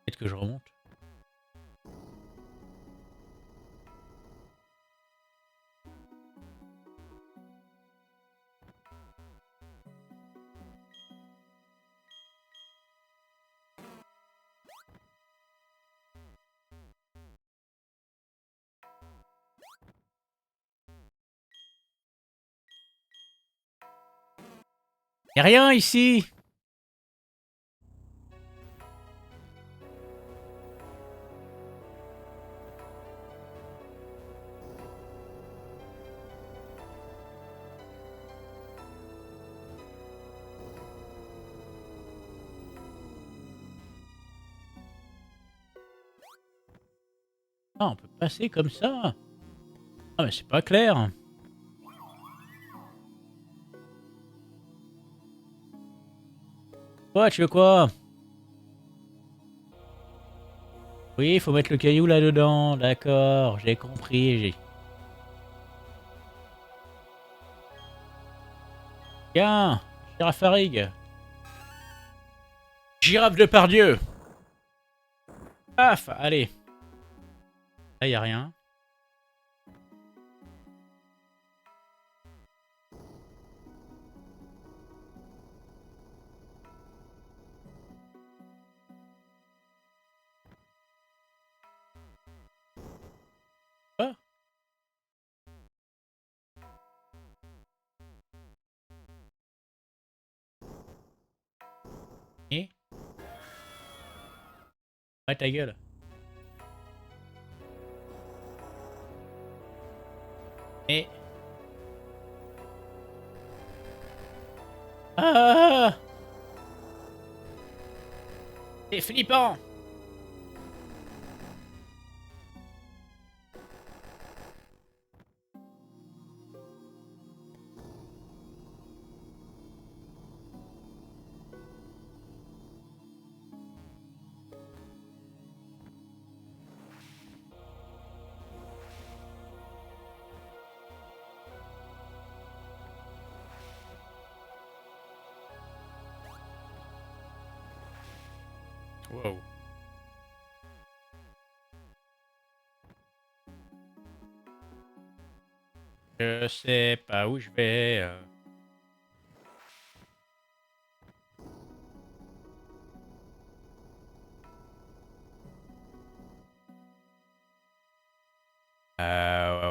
Peut-être que je remonte. Y'a rien ici. Ah, on peut passer comme ça. Ah, mais c'est pas clair. Quoi, tu veux quoi? Oui, il faut mettre le caillou là-dedans. D'accord, j'ai compris. Bien. Girafe à rigue. Girafe de Pardieu. Paf, allez. Là, y a rien. Ah. Et ouais, ta gueule. Et ah, c'est flippant. Wow. Je sais pas où je vais.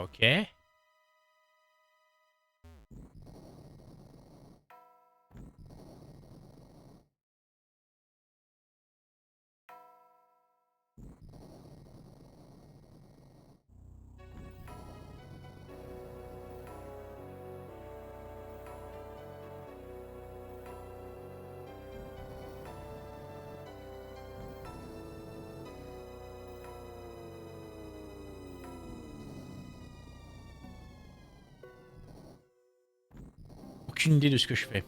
Ok. Aucune idée de ce que je fais.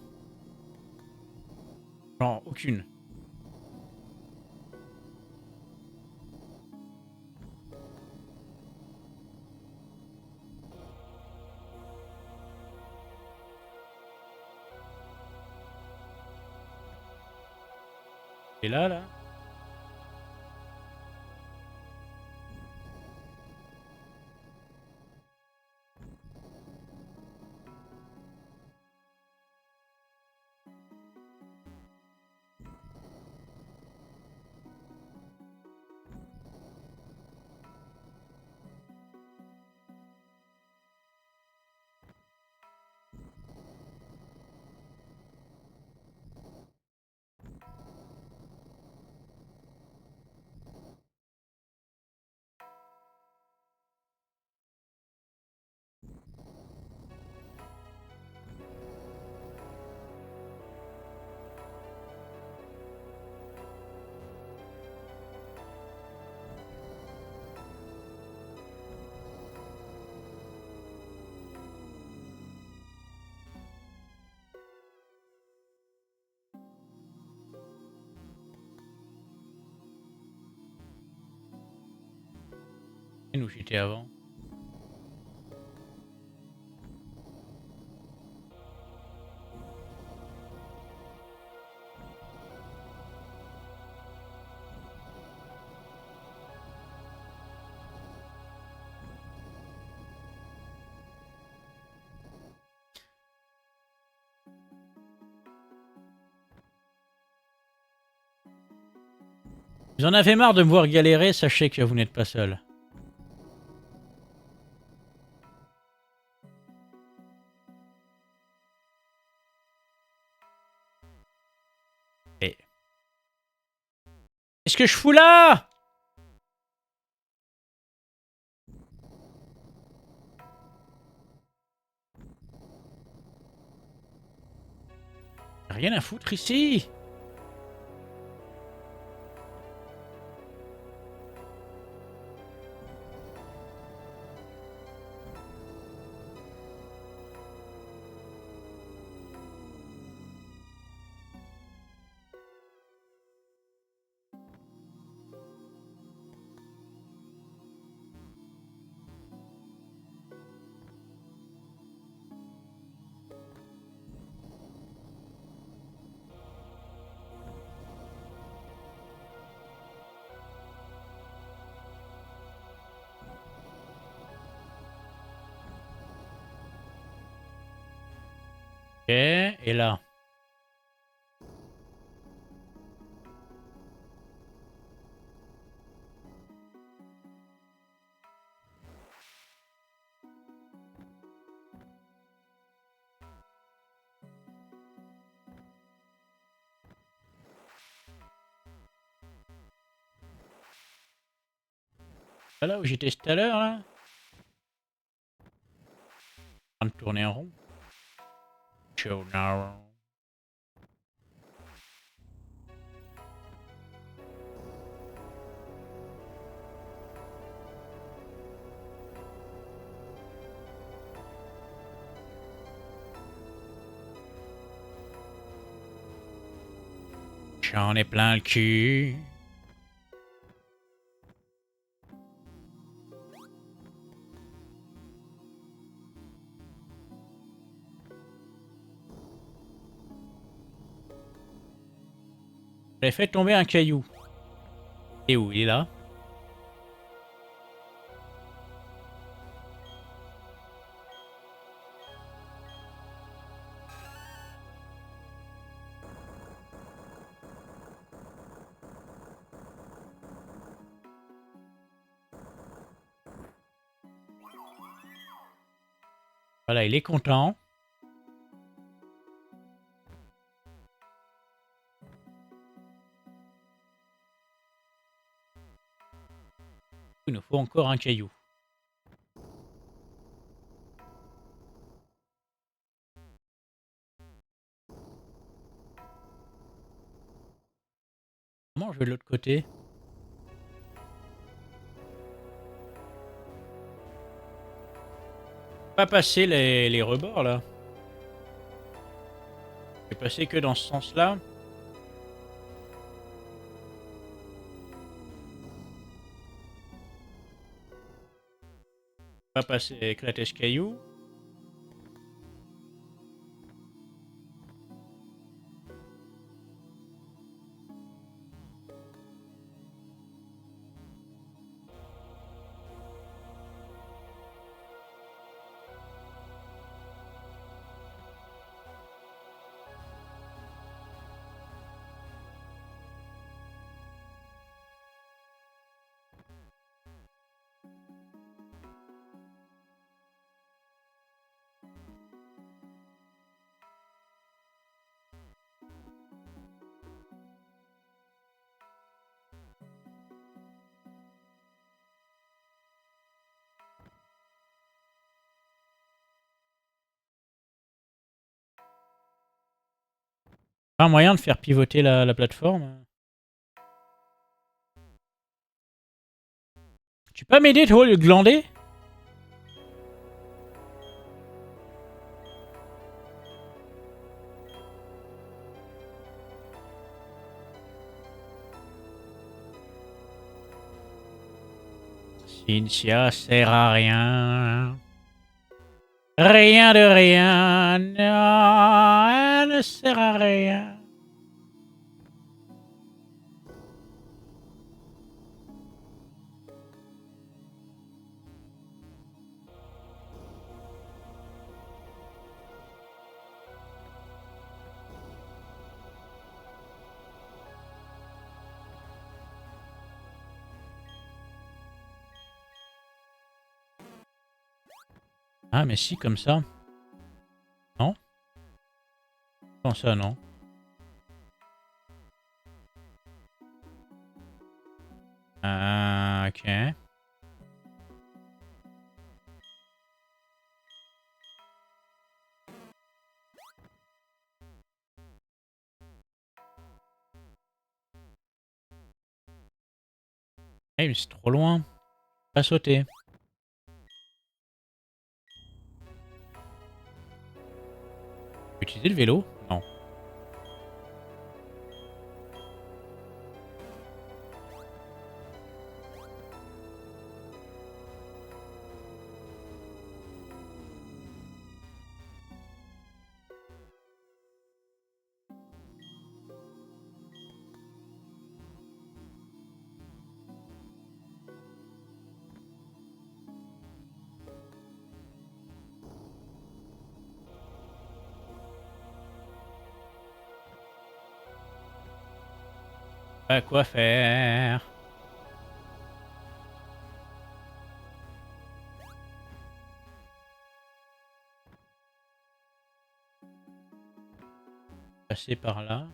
Genre, aucune. Et là. Et où j'étais avant. Vous en avez marre de me voir galérer, sachez que vous n'êtes pas seul. Et qu'est-ce que je fous là? Rien à foutre ici. et là. Pas là où j'étais tout à l'heure, là. En train de tourner en rond. Show now. J'en ai plein le cul. J'ai fait tomber un caillou. Et où il est là? Voilà, il est content. Il nous faut encore un caillou. Comment je vais de l'autre côté? Pas passer les rebords là. Je vais passer que dans ce sens-là. Pas passer éclater ce caillou. Pas un moyen de faire pivoter la plateforme. Tu peux m'aider toi le glandé? Cynthia sert à rien. Rien de rien. Non, elle ne sert à rien. Ah mais si comme ça. Non? Comment ça non? Ah ok. Eh mais c'est trop loin. Pas sauter. Utiliser le vélo? Non. Pas quoi faire. Passer par là.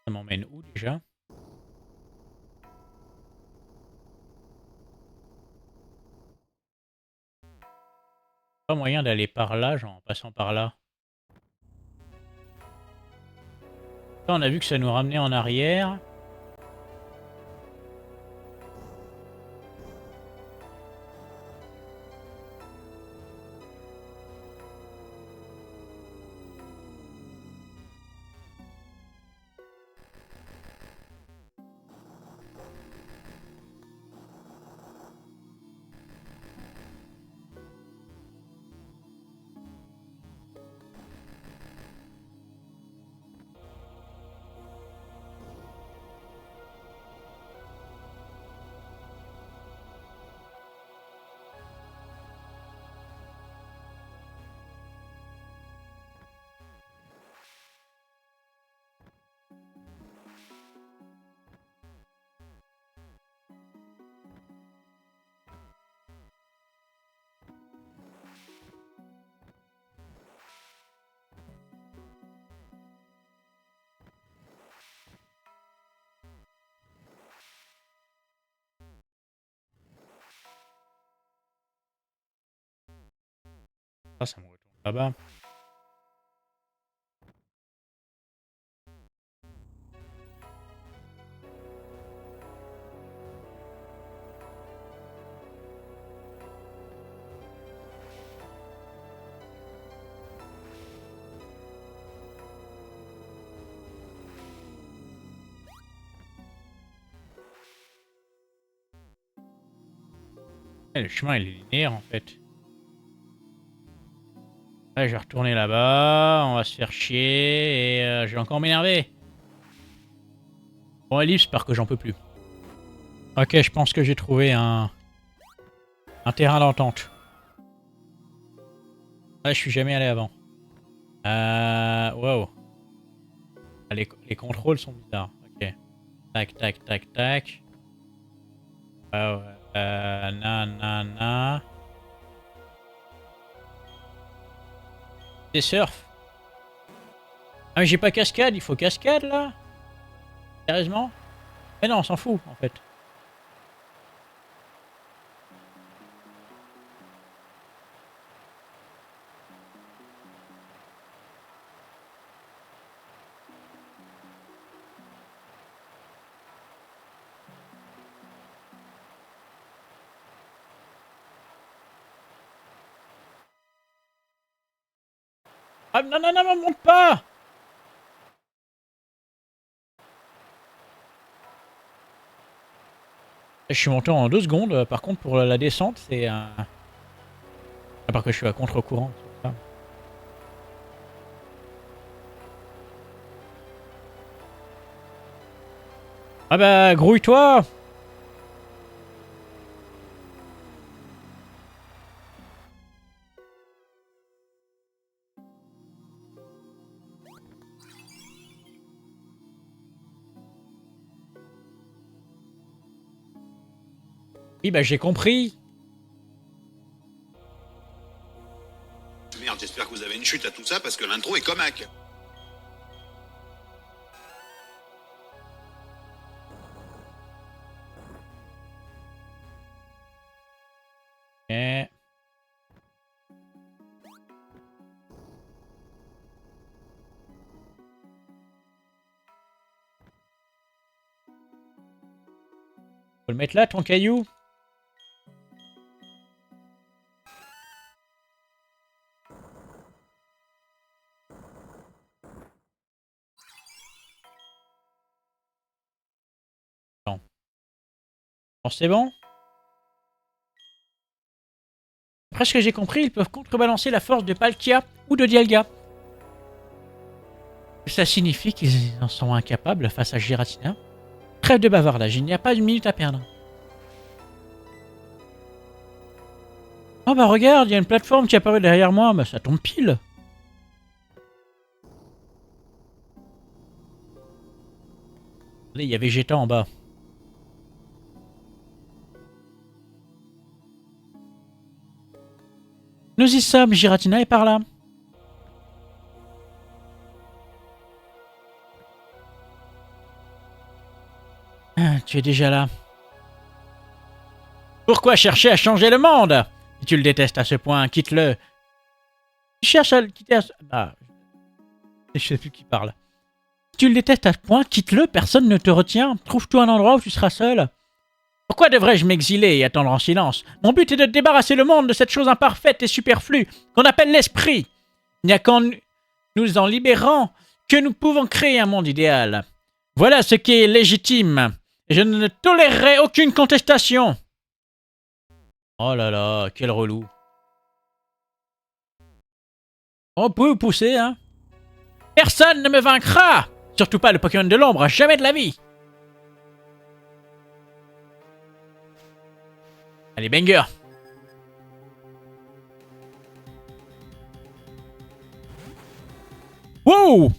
Ça m'emmène où déjà? Pas moyen d'aller par là, genre en passant par là. Là, on a vu que ça nous ramenait en arrière. Ah, ça me retourne là-bas. Le chemin il est linéaire en fait. Là, je vais retourner là-bas, on va se faire chier et je vais encore m'énerver. Bon, ellipse, j'espère que j'en peux plus. Ok, je pense que j'ai trouvé un terrain d'entente. Là, je suis jamais allé avant. Wow. Les contrôles sont bizarres. Ok. Tac, tac, tac, tac. Ouais. Na. Des surf. Ah mais j'ai pas cascade, il faut cascade là? Sérieusement? Mais non, on s'en fout en fait. Ah non, me monte pas! Je suis monté en 2 secondes, par contre pour la descente c'est un... À part que je suis à contre-courant. Ah bah grouille-toi! Oui bah j'ai compris! Merde, j'espère que vous avez une chute à tout ça parce que l'intro est comaque. Ok. Faut le mettre là ton caillou? Non. Bon c'est bon? Après ce que j'ai compris, ils peuvent contrebalancer la force de Palkia ou de Dialga. Ça signifie qu'ils en sont incapables face à Giratina. Trêve de bavardage, il n'y a pas une minute à perdre. Oh bah regarde, il y a une plateforme qui apparaît derrière moi, bah ça tombe pile. Allez, il y a Vegeta en bas. Nous y sommes, Giratina est par là. Ah, tu es déjà là. Pourquoi chercher à changer le monde? Si tu le détestes à ce point, quitte-le. Tu cherches à le quitter à ce... Ah, je sais plus qui parle. Si tu le détestes à ce point, quitte-le, personne ne te retient. Trouve-toi un endroit où tu seras seul. Pourquoi devrais-je m'exiler et attendre en silence? Mon but est de débarrasser le monde de cette chose imparfaite et superflue qu'on appelle l'esprit. Il n'y a qu'en nous en libérant que nous pouvons créer un monde idéal. Voilà ce qui est légitime. Je ne tolérerai aucune contestation. Oh là là, quel relou. On peut vous pousser, hein. Personne ne me vaincra. Surtout pas le Pokémon de l'ombre, jamais de la vie. Allez, banger. Wow.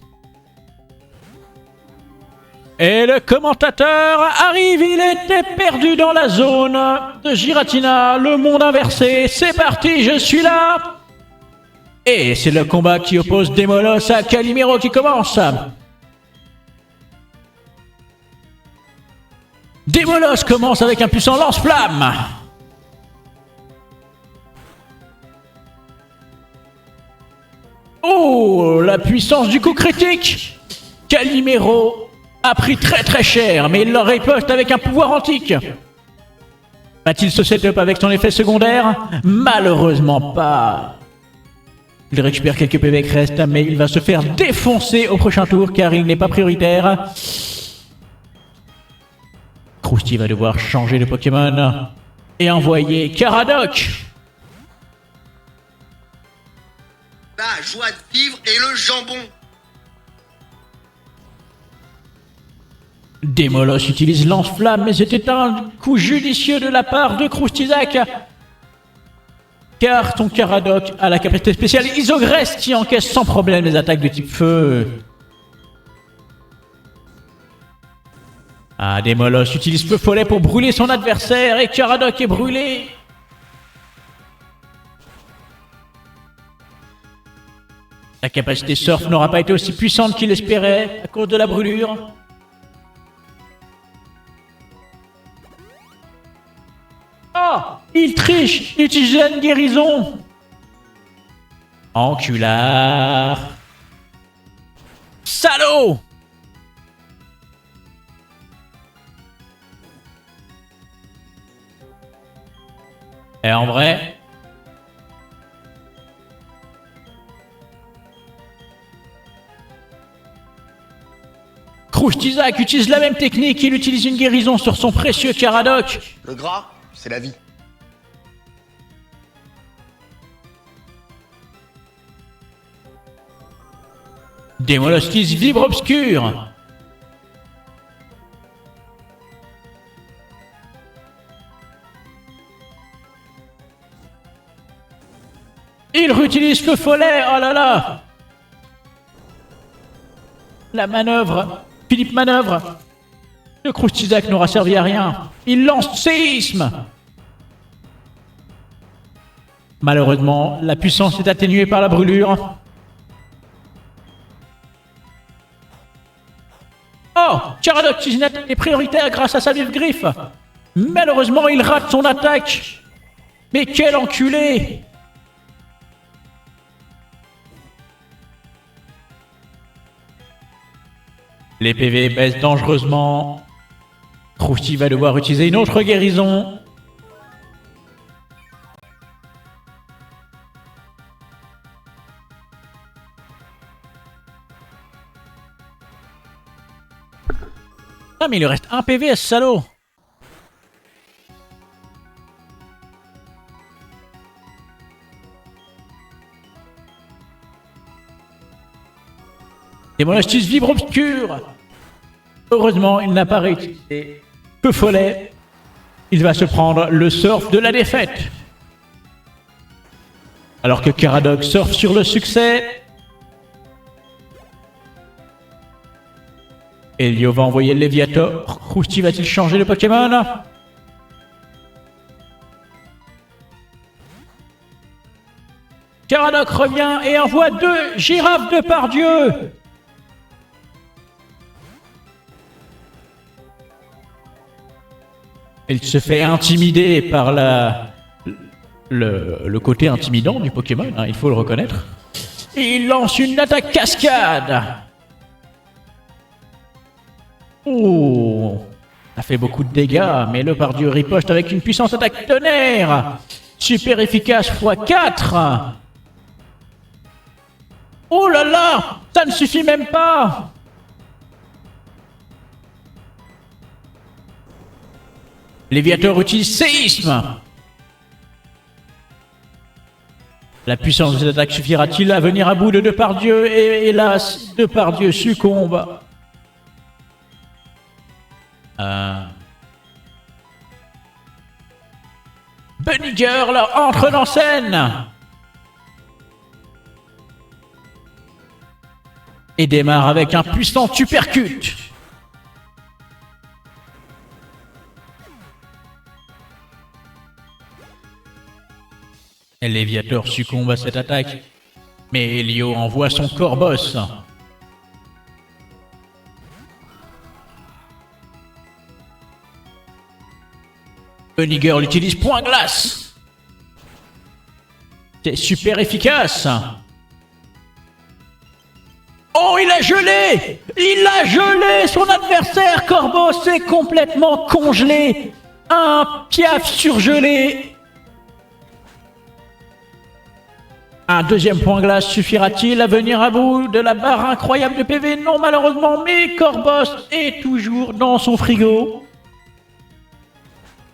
Et le commentateur arrive, il était perdu dans la zone de Giratina, le monde inversé. C'est parti, je suis là. Et c'est le combat qui oppose Démolos à Calimero qui commence. Démolos commence avec un puissant lance-flamme. Oh, la puissance du coup critique. Calimero a pris très cher, mais il leur riposte avec un pouvoir antique. Va-t-il se set-up avec son effet secondaire? Malheureusement pas. Il récupère quelques PV qui restent, mais il va se faire défoncer au prochain tour car il n'est pas prioritaire. Krusty va devoir changer de Pokémon et envoyer Caradoc. La joie de vivre et le jambon. Démolos utilise lance-flamme, mais c'était un coup judicieux de la part de Krustizak. Car ton Caradoc a la capacité spéciale Isogresse qui encaisse sans problème les attaques de type feu. Ah, Démolos utilise Feu Follet pour brûler son adversaire et Caradoc est brûlé. La capacité Surf n'aura pas été aussi puissante qu'il espérait à cause de la brûlure. Oh, il triche, il utilise une guérison. Enculard. Salaud. Et en vrai... Krustizak utilise la même technique, il utilise une guérison sur son précieux Caradoc. Le gras, c'est la vie. Démolos utilise Vibre Obscur. Il réutilise Feu Follet, oh là là. La manœuvre, Philippe manœuvre. Le Krustizak n'aura servi à rien. Il lance Séisme. Malheureusement, la puissance est atténuée par la brûlure. Oh, Caradoc est prioritaire grâce à sa vive griffe. Malheureusement, il rate son attaque. Mais quel enculé! Les PV baissent dangereusement. Krusty va devoir utiliser une autre guérison. Ah mais il lui reste un PV à ce salaud. Et mon astuce Vibre Obscur. Heureusement, il n'a pas réutilisé Feu Follet. Il va se prendre le surf de la défaite. Alors que Caradoc surfe sur le succès. Elio va envoyer Léviator. Krusty va-t-il changer de Pokémon? Caradoc revient et envoie 2 girafes de Pardieu. Il se fait intimider par le côté intimidant du Pokémon, hein, il faut le reconnaître. Et il lance une attaque cascade. Oh, ça fait beaucoup de dégâts, mais le Pardieu riposte avec une puissance attaque tonnerre. Super efficace x4. Oh là là, ça ne suffit même pas. Léviator utilise séisme. La puissance de cette attaque suffira-t-il à venir à bout de Depardieu? Et hélas, Depardieu succombe. Bunny Girl entre en scène et démarre avec un puissant uppercut. Léviator succombe à cette attaque, mais Elio envoie son Corboss. Bunny Girl utilise Point Glace. C'est super efficace. Oh, il a gelé! Il a gelé! Son adversaire, Corboss, est complètement congelé. Un piaf surgelé. Un deuxième point glace suffira-t-il à venir à bout de la barre incroyable de PV? Non, malheureusement, mais Corboss est toujours dans son frigo.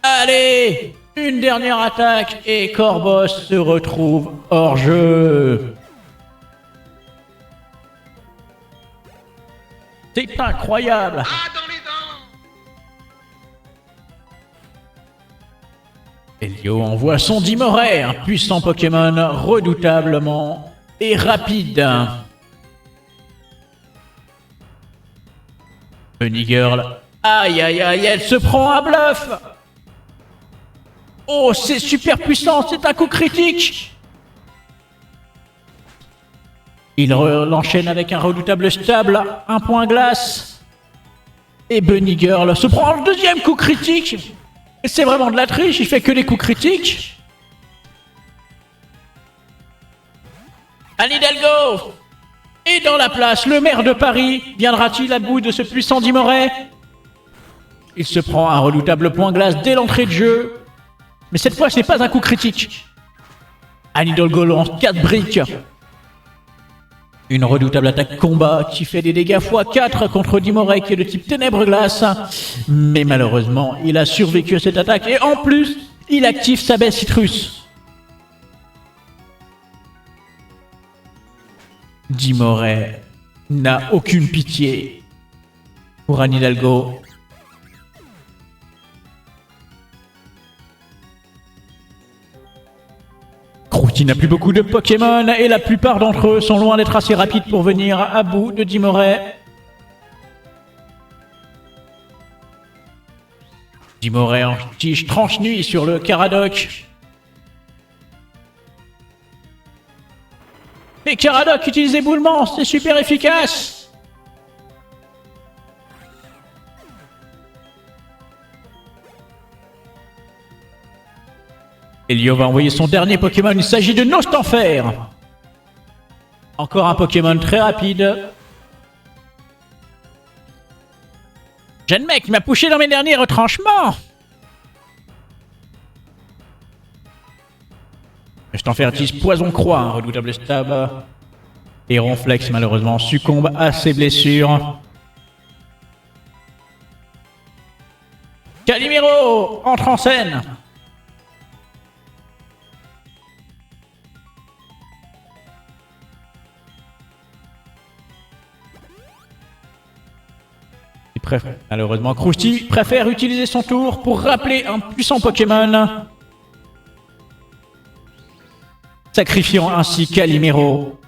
Allez, une dernière attaque et Corboss se retrouve hors jeu. C'est incroyable. Ah, dans les dents. Elio envoie son Dimoré, un puissant Pokémon redoutablement et rapide. Bunny Girl, aïe aïe aïe, elle se prend un bluff. Oh, c'est super puissant, c'est un coup critique. Il l'enchaîne avec un redoutable stable, un point glace. Et Bunny Girl se prend le deuxième coup critique. C'est vraiment de la triche, il fait que des coups critiques. Anne Hidalgo est dans la place, le maire de Paris viendra-t-il à bout de ce puissant Dimoré? Il se prend un redoutable point glace dès l'entrée de jeu. Mais cette fois, ce n'est pas un coup critique. Anne Hidalgo lance 4 briques. Une redoutable attaque combat qui fait des dégâts x4 contre Dimoré qui est de type ténèbres glace. Mais malheureusement, il a survécu à cette attaque et en plus, il active sa baie citrus. Dimoré n'a aucune pitié pour Anne Hidalgo. Krusty n'a plus beaucoup de Pokémon et la plupart d'entre eux sont loin d'être assez rapides pour venir à bout de Dimoré. Dimoré en tige tranche-nuit sur le Caradoc. Mais Caradoc utilise éboulement, c'est super efficace. Elio va envoyer son dernier Pokémon, il s'agit de Nostanfer. Encore un Pokémon très rapide. Jeune mec, il m'a poussé dans mes derniers retranchements. Nostanfer utilise Poison Croix, un redoutable stab. Et Ronflex malheureusement succombe à ses blessures. Calimero entre en scène. Malheureusement, Krusty préfère utiliser son tour pour rappeler un puissant Pokémon, sacrifiant ainsi Calimero.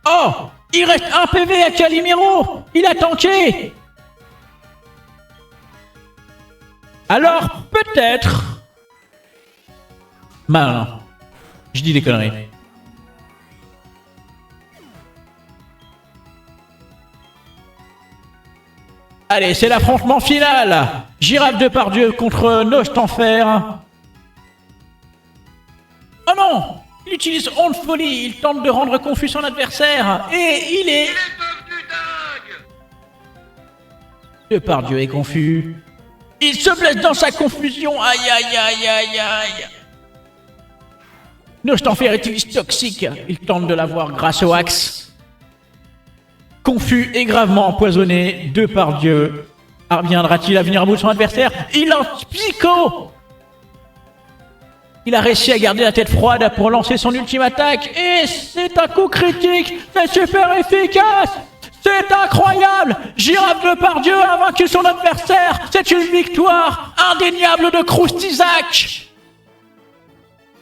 Oh! Il reste un PV à Calimero! Il a tanké! Alors, peut-être... Malin. Je dis des conneries. Allez, c'est l'affrontement final! Girafe Depardieu contre Nostanfer. Oh non! Il utilise Onde Folie, il tente de rendre confus son adversaire, et il est... Depardieu est confus. Il se blesse dans sa confusion, aïe aïe aïe aïe aïe. Nostanfer utilise Toxique, il tente de l'avoir grâce au axe. Confus et gravement empoisonné, Depardieu parviendra-t-il à venir à bout de son adversaire? Il lance Psycho! Il a réussi à garder la tête froide pour lancer son ultime attaque, et c'est un coup critique, c'est super efficace! C'est incroyable! Girafe Depardieu a vaincu son adversaire! C'est une victoire indéniable de Croustizac!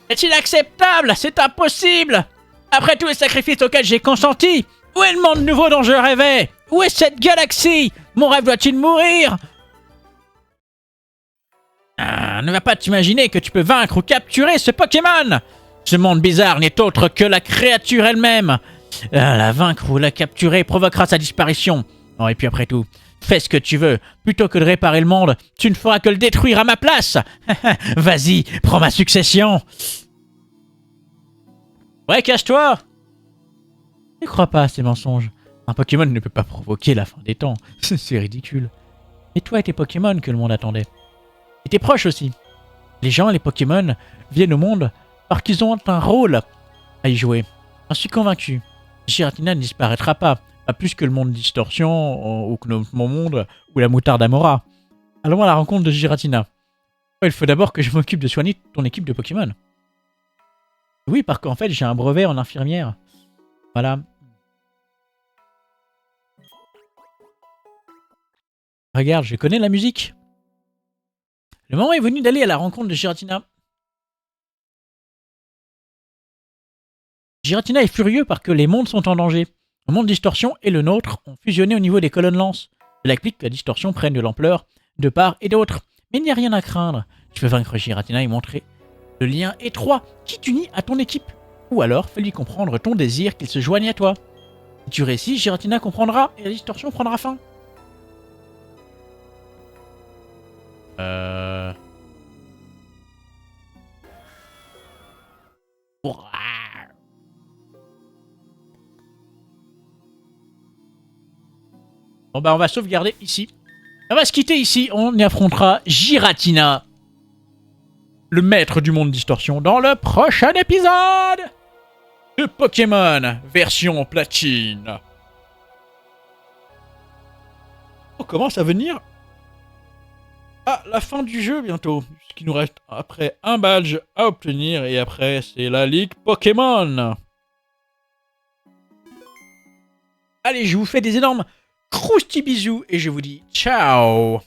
C'est inacceptable! C'est impossible! Après tous les sacrifices auxquels j'ai consenti, où est le monde nouveau dont je rêvais? Où est cette galaxie? Mon rêve doit-il mourir? Ne va pas t'imaginer que tu peux vaincre ou capturer ce Pokémon! Ce monde bizarre n'est autre que la créature elle-même! La vaincre ou la capturer provoquera sa disparition. Oh, et puis après tout, fais ce que tu veux. Plutôt que de réparer le monde, tu ne feras que le détruire à ma place! Vas-y, prends ma succession! Ouais, cache-toi! Ne crois pas à ces mensonges. Un Pokémon ne peut pas provoquer la fin des temps. C'est ridicule. Et toi et tes Pokémon que le monde attendait. Et tes proches aussi. Les gens et les Pokémon viennent au monde parce qu'ils ont un rôle à y jouer. J'en suis convaincu. Giratina ne disparaîtra pas. Pas plus que le monde Distorsion ou que mon monde ou la moutarde Amora. Allons à la rencontre de Giratina. Il faut d'abord que je m'occupe de soigner ton équipe de Pokémon. Oui, parce qu'en fait, j'ai un brevet en infirmière. Voilà. Regarde, je connais la musique. Le moment est venu d'aller à la rencontre de Giratina. Giratina est furieux parce que les mondes sont en danger. Le monde Distorsion et le nôtre ont fusionné au niveau des colonnes lance. Cela explique que la Distorsion prenne de l'ampleur de part et d'autre. Mais il n'y a rien à craindre. Tu peux vaincre Giratina et montrer le lien étroit qui t'unit à ton équipe. Ou alors, fais-lui comprendre ton désir qu'il se joigne à toi. Si tu réussis, Giratina comprendra et la Distorsion prendra fin. Bon bah on va sauvegarder ici. On va se quitter ici, on y affrontera Giratina, le maître du monde Distorsion, dans le prochain épisode de Pokémon version platine. On commence à venir à la fin du jeu bientôt. Ce qui nous reste après un badge à obtenir et après c'est la Ligue Pokémon. Allez, je vous fais des énormes Krusty bisous et je vous dis ciao.